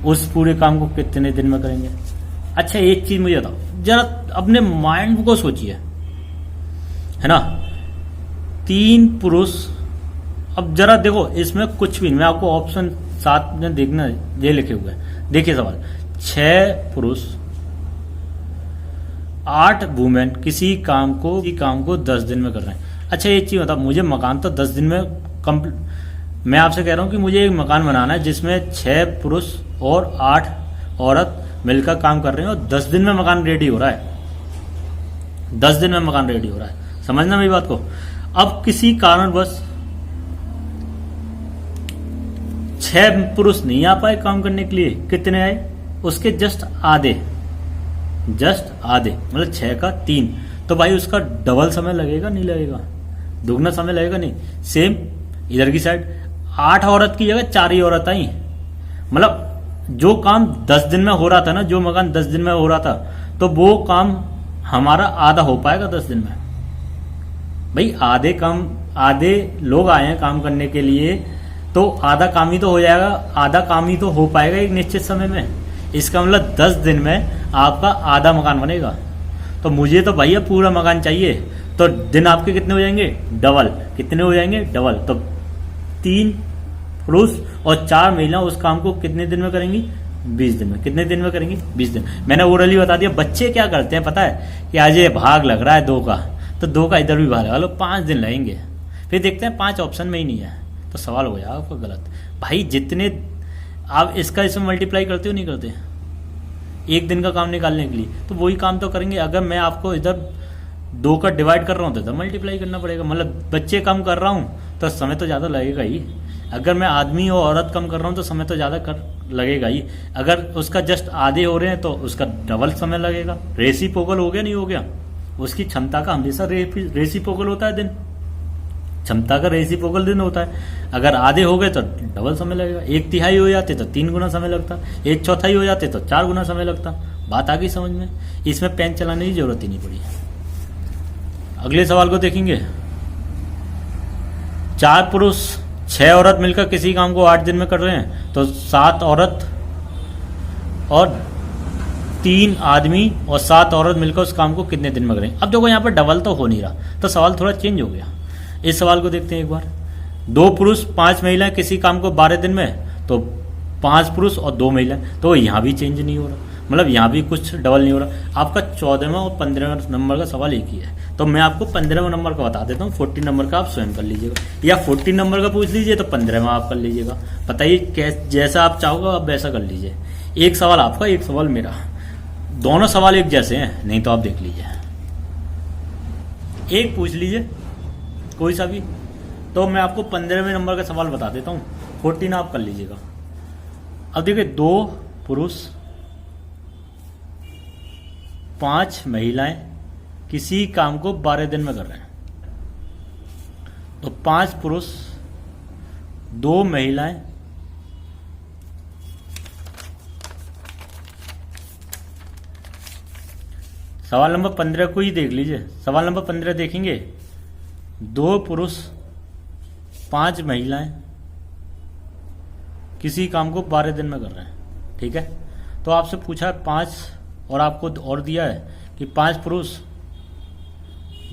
उस पूरे काम को कितने दिन में करेंगे। अच्छा, एक चीज मुझे बताओ, जरा अपने माइंड को सोचिए, है ना। 3 पुरुष, अब जरा देखो इसमें कुछ भी नहीं, मैं आपको ऑप्शन 7 में देखना, ये लिखे हुए हैं। देखिए सवाल, 6 पुरुष 8 वुमेन किसी काम को 10 दिन में कर रहे हैं। अच्छा, एक चीज बताओ, मुझे मकान तो 10 दिन में मैं आपसे कह रहा हूं कि मुझे एक मकान बनाना है जिसमें 6 पुरुष और 8 औरत मिलकर काम कर रहे हैं और 10 दिन में मकान रेडी हो रहा है। 10 दिन में मकान रेडी हो रहा है। समझना मेरी बात को। अब किसी कारणवश 6 पुरुष नहीं आ पाए काम करने के लिए, कितने आए? उसके जस्ट आधे, मतलब 6 का 3, तो भाई उसका डबल समय लगेगा नहीं लगेगा, दुगना समय लगेगा नहीं। सेम इधर की साइड 8 औरत की जगह 4 ही औरत आई, मतलब जो काम 10 दिन में हो रहा था ना, जो मकान 10 दिन में हो रहा था, तो वो काम हमारा आधा हो पाएगा 10 दिन में। भाई आधे लोग आए हैं काम करने के लिए, तो आधा काम ही तो हो जाएगा, आधा काम ही तो हो पाएगा एक निश्चित समय में। इसका मतलब 10 दिन में आपका आधा मकान बनेगा। तो मुझे तो भैया पूरा मकान चाहिए, तो दिन आपके कितने हो जाएंगे? डबल। कितने हो जाएंगे? डबल। तो 3 पुरुष और 4 महिला उस काम को कितने दिन में करेंगी? 20 दिन में। कितने दिन में करेंगी? 20 दिन। मैंने ओरली बता दिया। बच्चे क्या करते हैं पता है कि आज ये भाग लग रहा है 2 का, तो 2 का इधर भी भाग लगा लो, 5 दिन लगेंगे। फिर देखते हैं 5 ऑप्शन में ही नहीं है, तो सवाल हो जाएगा आपका गलत। भाई जितने आप इसका इसमें मल्टीप्लाई करते हो नहीं करते एक दिन का काम निकालने के लिए, तो वही काम तो करेंगे। अगर मैं आपको इधर 2 का डिवाइड कर रहा हूँ तो इधर मल्टीप्लाई करना पड़ेगा। मतलब बच्चे कम कर रहा हूँ तो समय तो ज़्यादा लगेगा ही। अगर मैं आदमी और औरत कम कर रहा हूँ तो समय तो ज़्यादा लगेगा ही। अगर उसका जस्ट आधे हो रहे हैं तो उसका डबल समय लगेगा। रेसिप्रोकल हो गया नहीं हो गया? उसकी क्षमता का हमेशा रेसिप्रोकल होता है दिन, क्षमता का रेसिप्रोकल दिन होता है। अगर आधे हो गए तो डबल समय लगेगा। 1/3 हो जाते तो 3 गुना समय लगता, 1/4 हो जाते तो 4 गुना समय लगता। बात आ गई समझ में? इसमें पेन चलाने की जरूरत ही नहीं पड़ी। अगले सवाल को देखेंगे। 4 पुरुष 6 औरत मिलकर किसी काम को 8 दिन में कर रहे हैं, तो 7 औरत और 3 आदमी और 7 औरत मिलकर उस काम को कितने दिन में करेंगे। अब देखो यहाँ पर डबल तो हो नहीं रहा, तो सवाल थोड़ा चेंज हो गया। इस सवाल को देखते हैं एक बार। 2 पुरुष 5 महिलाएं किसी काम को 12 दिन में, तो 5 पुरुष और 2 महिलाएं, तो यहाँ भी चेंज नहीं हो रहा, मतलब यहाँ भी कुछ डबल नहीं हो रहा। आपका 14वां और 15वां नंबर का सवाल एक ही है, तो मैं आपको 15वां नंबर का बता देता हूँ। 14 नंबर का आप स्वयं कर लीजिएगा, या 14 नंबर का पूछ लीजिए तो 15वां आप कर लीजिएगा। बताइए जैसा आप चाहोगे आप वैसा कर लीजिए। एक सवाल आपका, एक सवाल मेरा, दोनों सवाल एक जैसे हैं, नहीं तो आप देख लीजिए, एक पूछ लीजिए कोई सा भी। तो मैं आपको 15वें नंबर का सवाल बता देता हूँ, 14 आप कर लीजिएगा। अब देखिए 2 पुरुष 5 महिलाएं किसी काम को 12 दिन में कर रहे हैं, तो 5 पुरुष 2 महिलाएं सवाल नंबर 15 को ही देख लीजिए। सवाल नंबर 15 देखेंगे। 2 पुरुष 5 महिलाएं किसी काम को 12 दिन में कर रहे हैं, ठीक है। तो आपसे पूछा है 5, और आपको और दिया है कि 5 पुरुष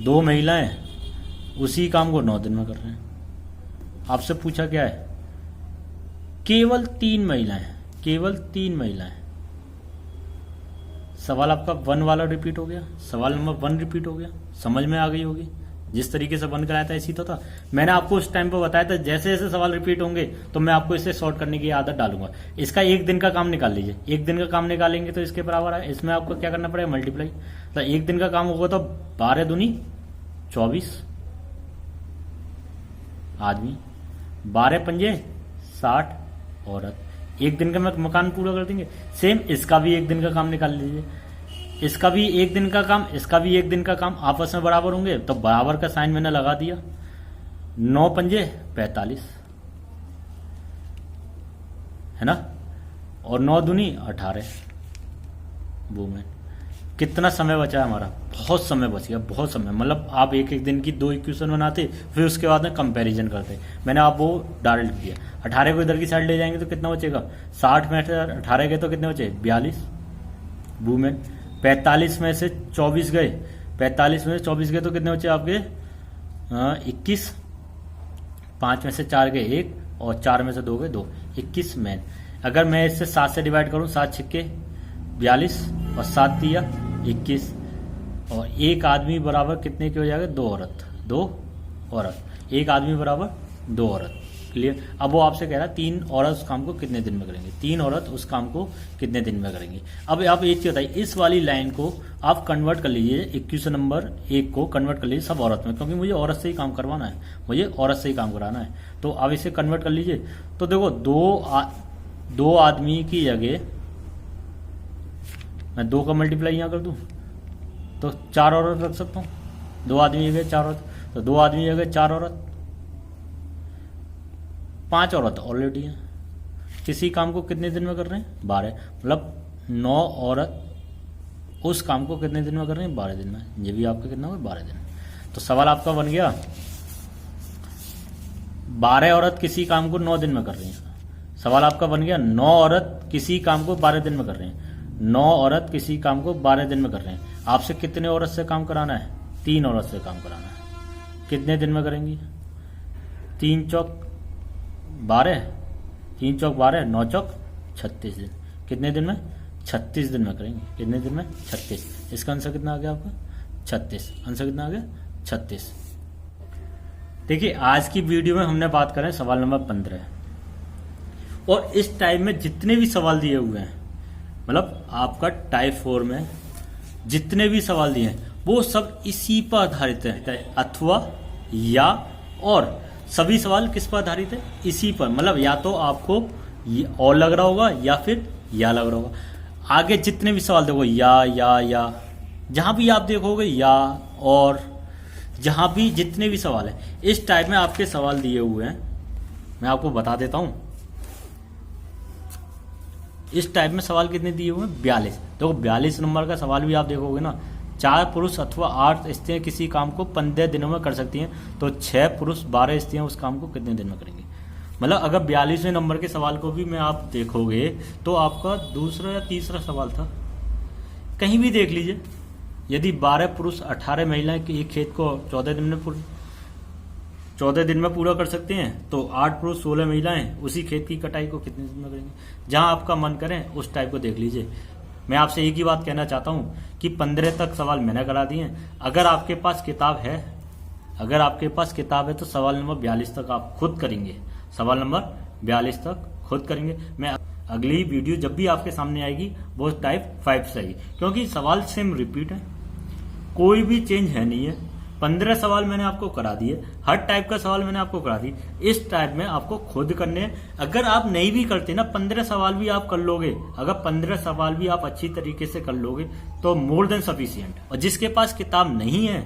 2 महिलाएं उसी काम को 9 दिन में कर रहे हैं। आपसे पूछा क्या है? केवल 3 महिलाएं, केवल 3 महिलाएं। सवाल आपका 1 वाला रिपीट हो गया, सवाल नंबर 1 रिपीट हो गया। समझ में आ गई होगी, जिस तरीके से 1 कराया था इसी तो था। मैंने आपको उस टाइम पर बताया था जैसे जैसे सवाल रिपीट होंगे तो मैं आपको इसे सॉर्ट करने की आदत डालूंगा। इसका 1 दिन का काम निकाल लीजिए, 1 दिन का काम निकालेंगे तो इसके बराबर है। इसमें आपको क्या करना पड़ेगा? मल्टीप्लाई। तो 1 दिन का काम होगा तो 12 दूनी 24 आदमी, 12 पंजे 60 औरत। 1 दिन का मकान पूरा कर देंगे। सेम इसका भी 1 दिन का काम निकाल लीजिए, इसका भी 1 दिन का काम, इसका भी 1 दिन का काम, आपस में बराबर होंगे तो बराबर का साइन मैंने लगा दिया। 9 पंजे 45 है ना, और 9 दूनी 18 वूमेन। कितना समय बचा है हमारा? बहुत समय बच गया, बहुत समय। मतलब आप एक एक दिन की 2 इक्वेशन बनाते, फिर उसके बाद में कंपैरिजन करते। मैंने आप वो डाल दिया। 18 को इधर की साइड ले जाएंगे तो कितना बचेगा? 60 में 18 गए तो कितने बचे? 42 वूमेन। 45 में से 24 गए, 45 में से 24 गए तो कितने बचे आपके? 21। 5 में से 4 गए 1, और 4 में से 2 गए 2, 21 मैन। अगर मैं इससे 7 से डिवाइड करूं, 7 छिक्के 42 और 7 दिया 21, और 1 आदमी बराबर कितने के हो जाएगा? 2 औरत, 2 औरत। 1 आदमी बराबर 2 औरत। क्लियर? अब वो आपसे कह रहा है 3 औरत उस काम को कितने दिन में करेंगे, 3 औरत उस काम को कितने दिन में करेंगे। अब आप एक चीज बताइए, इस वाली लाइन को आप कन्वर्ट कर लीजिए, इक्वेशन नंबर 1 को कन्वर्ट कर लीजिए सब औरत में, क्योंकि मुझे औरत से ही काम करवाना है, मुझे औरत से ही काम कराना है। तो आप इसे कन्वर्ट कर लीजिए। तो देखो 2 आदमी की जगह मैं 2 का मल्टीप्लाई यहां कर दूं, तो 4 औरत रख सकता हूँ। 2 आदमी हो गए 4 औरत, तो 2 आदमी हो गए 4 औरत, 5 औरत ऑलरेडी हैं। किसी काम को कितने दिन में कर रहे हैं? 12, मतलब 9 औरत उस काम को कितने दिन में कर रहे हैं? 12 दिन में। ये भी आपका कितना हुआ? 12 दिन। तो सवाल आपका बन गया 12 औरत किसी काम को 9 दिन में कर रही हैं। सवाल आपका बन गया 9 औरत किसी काम को 12 दिन में कर रहे हैं। 9 औरत किसी काम को 12 दिन में कर रहे हैं। आपसे कितने औरत से काम कराना है? 3 औरत से काम कराना है। कितने दिन में करेंगी? 3 चौक 12, 3 चौक 12, 9 चौक 36 दिन। कितने दिन में? 36 दिन में करेंगे। कितने दिन में? 36। इसका आंसर कितना आ गया आपका? 36। आंसर कितना आ गया? 36। देखिए आज की वीडियो में हमने बात करें सवाल नंबर 15, और इस टाइप में जितने भी सवाल दिए हुए हैं, मतलब आपका टाइप 4 में जितने भी सवाल दिए हैं वो सब इसी पर आधारित है, अथवा, या, और सभी सवाल किस पर आधारित है? इसी पर। मतलब या तो आपको और लग रहा होगा या फिर या लग रहा होगा। आगे जितने भी सवाल देखो या, जहां भी आप देखोगे या, और, जहां भी जितने भी सवाल हैं इस टाइप में आपके सवाल दिए हुए हैं। मैं आपको बता देता हूं इस टाइप में सवाल कितने दिए हुए हैं? 42। देखो 42 नंबर का सवाल भी आप देखोगे ना, 4 पुरुष अथवा 8 स्त्रियां किसी काम को 15 दिनों में कर सकती हैं, तो 6 पुरुष 12 स्त्रियां उस काम को कितने दिन में करेंगे? मतलब अगर 42वें नंबर के सवाल को भी मैं आप देखोगे तो आपका दूसरा या तीसरा सवाल था, कहीं भी देख लीजिए। यदि 12 पुरुष 18 महिलाएं एक खेत को 14 दिन में पूरा कर सकते हैं, तो 8 पुरुष 16 महिलाएं उसी खेत की कटाई को कितने दिन में करेंगे? जहां आपका मन करे उस टाइप को देख लीजिए। मैं आपसे एक ही बात कहना चाहता हूं कि 15 तक सवाल मैंने करा दिए हैं। अगर आपके पास किताब है तो सवाल नंबर 42 तक आप खुद करेंगे। सवाल नंबर 42 तक खुद करेंगे। मैं अगली वीडियो जब भी आपके सामने आएगी वो टाइप 5 से आएगी, क्योंकि सवाल सेम रिपीट है, कोई भी चेंज है नहीं है। 15 सवाल मैंने आपको करा दिए, हर टाइप का सवाल मैंने आपको करा दिए। इस टाइप में आपको खुद करने हैं। अगर आप नहीं भी करते ना, 15 सवाल भी आप कर लोगे, अगर 15 सवाल भी आप अच्छी तरीके से कर लोगे तो मोर देन सफिशिएंट। और जिसके पास किताब नहीं है,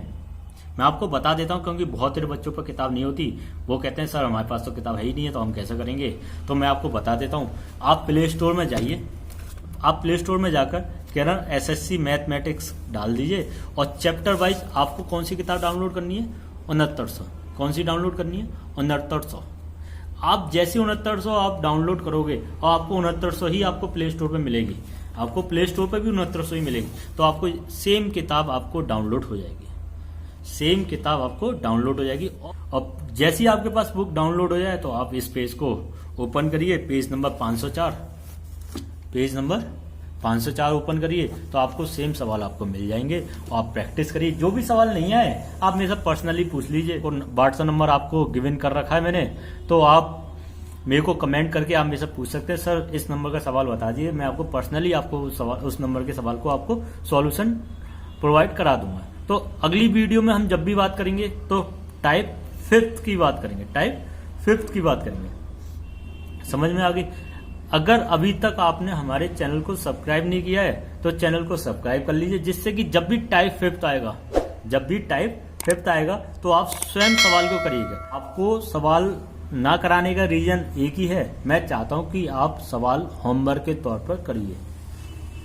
मैं आपको बता देता हूं, क्योंकि बहुत सारे बच्चों पर किताब नहीं होती, वो कहते हैं सर हमारे पास तो किताब है ही नहीं है तो हम कैसे करेंगे। तो मैं आपको बता देता हूं, आप प्ले स्टोर में जाइए, आप प्ले स्टोर में जाकर केरल एसएससी मैथमेटिक्स डाल दीजिए, और चैप्टर वाइज आपको कौन सी किताब डाउनलोड करनी है? 6900। कौन सी डाउनलोड करनी है? 6900। आप जैसे 6900 आप डाउनलोड करोगे और आपको 6900 ही आपको प्ले स्टोर पर मिलेगी, आपको प्ले स्टोर पर भी 6900 ही मिलेगी, तो आपको सेम किताब आपको डाउनलोड हो जाएगी, सेम किताब आपको डाउनलोड हो जाएगी। और जैसे ही आपके पास बुक डाउनलोड हो जाए तो आप इस पेज को ओपन करिए, पेज नंबर 504 ओपन करिए, तो आपको सेम सवाल आपको मिल जाएंगे और आप प्रैक्टिस करिए। जो भी सवाल नहीं आए आप मेरे से पर्सनली पूछ लीजिए, और व्हाट्सएप नंबर आपको गिवन कर रखा है मैंने, तो आप मेरे को कमेंट करके आप मेरे से पूछ सकते हैं, सर इस नंबर का सवाल बता दीजिए, मैं आपको पर्सनली आपको उस नंबर के सवाल को आपको सॉल्यूशन प्रोवाइड करा दूंगा। तो अगली वीडियो में हम जब भी बात करेंगे तो टाइप 5 की बात करेंगे, टाइप 5 की बात करेंगे। समझ में आ गई? अगर अभी तक आपने हमारे चैनल को सब्सक्राइब नहीं किया है तो चैनल को सब्सक्राइब कर लीजिए, जिससे कि जब भी टाइप 5 आएगा तो आप स्वयं सवाल को करिएगा। आपको सवाल ना कराने का रीजन एक ही है, मैं चाहता हूं कि आप सवाल होमवर्क के तौर पर करिए,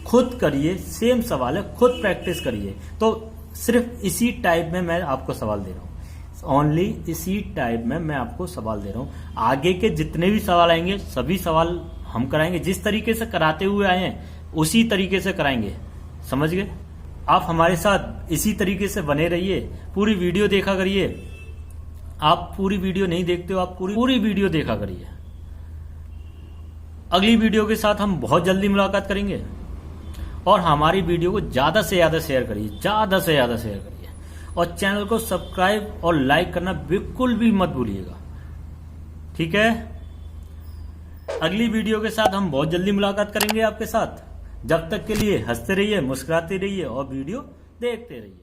खुद करिए, सेम सवाल है, खुद प्रैक्टिस करिए। तो सिर्फ इसी टाइप में मैं आपको सवाल दे रहा हूं, ओनली इसी टाइप में मैं आपको सवाल दे रहा हूं। आगे के जितने भी सवाल आएंगे सभी सवाल हम कराएंगे, जिस तरीके से कराते हुए आए हैं उसी तरीके से कराएंगे। समझ गए? आप हमारे साथ इसी तरीके से बने रहिए, पूरी वीडियो देखा करिए। आप पूरी वीडियो नहीं देखते हो, आप पूरी वीडियो देखा करिए। अगली वीडियो के साथ हम बहुत जल्दी मुलाकात करेंगे, और हमारी वीडियो को ज्यादा से ज्यादा शेयर करिए, और चैनल को सब्सक्राइब और लाइक करना बिल्कुल भी मत भूलिएगा। ठीक है? अगली वीडियो के साथ हम बहुत जल्दी मुलाकात करेंगे आपके साथ। जब तक के लिए हंसते रहिए, मुस्कुराते रहिए और वीडियो देखते रहिए।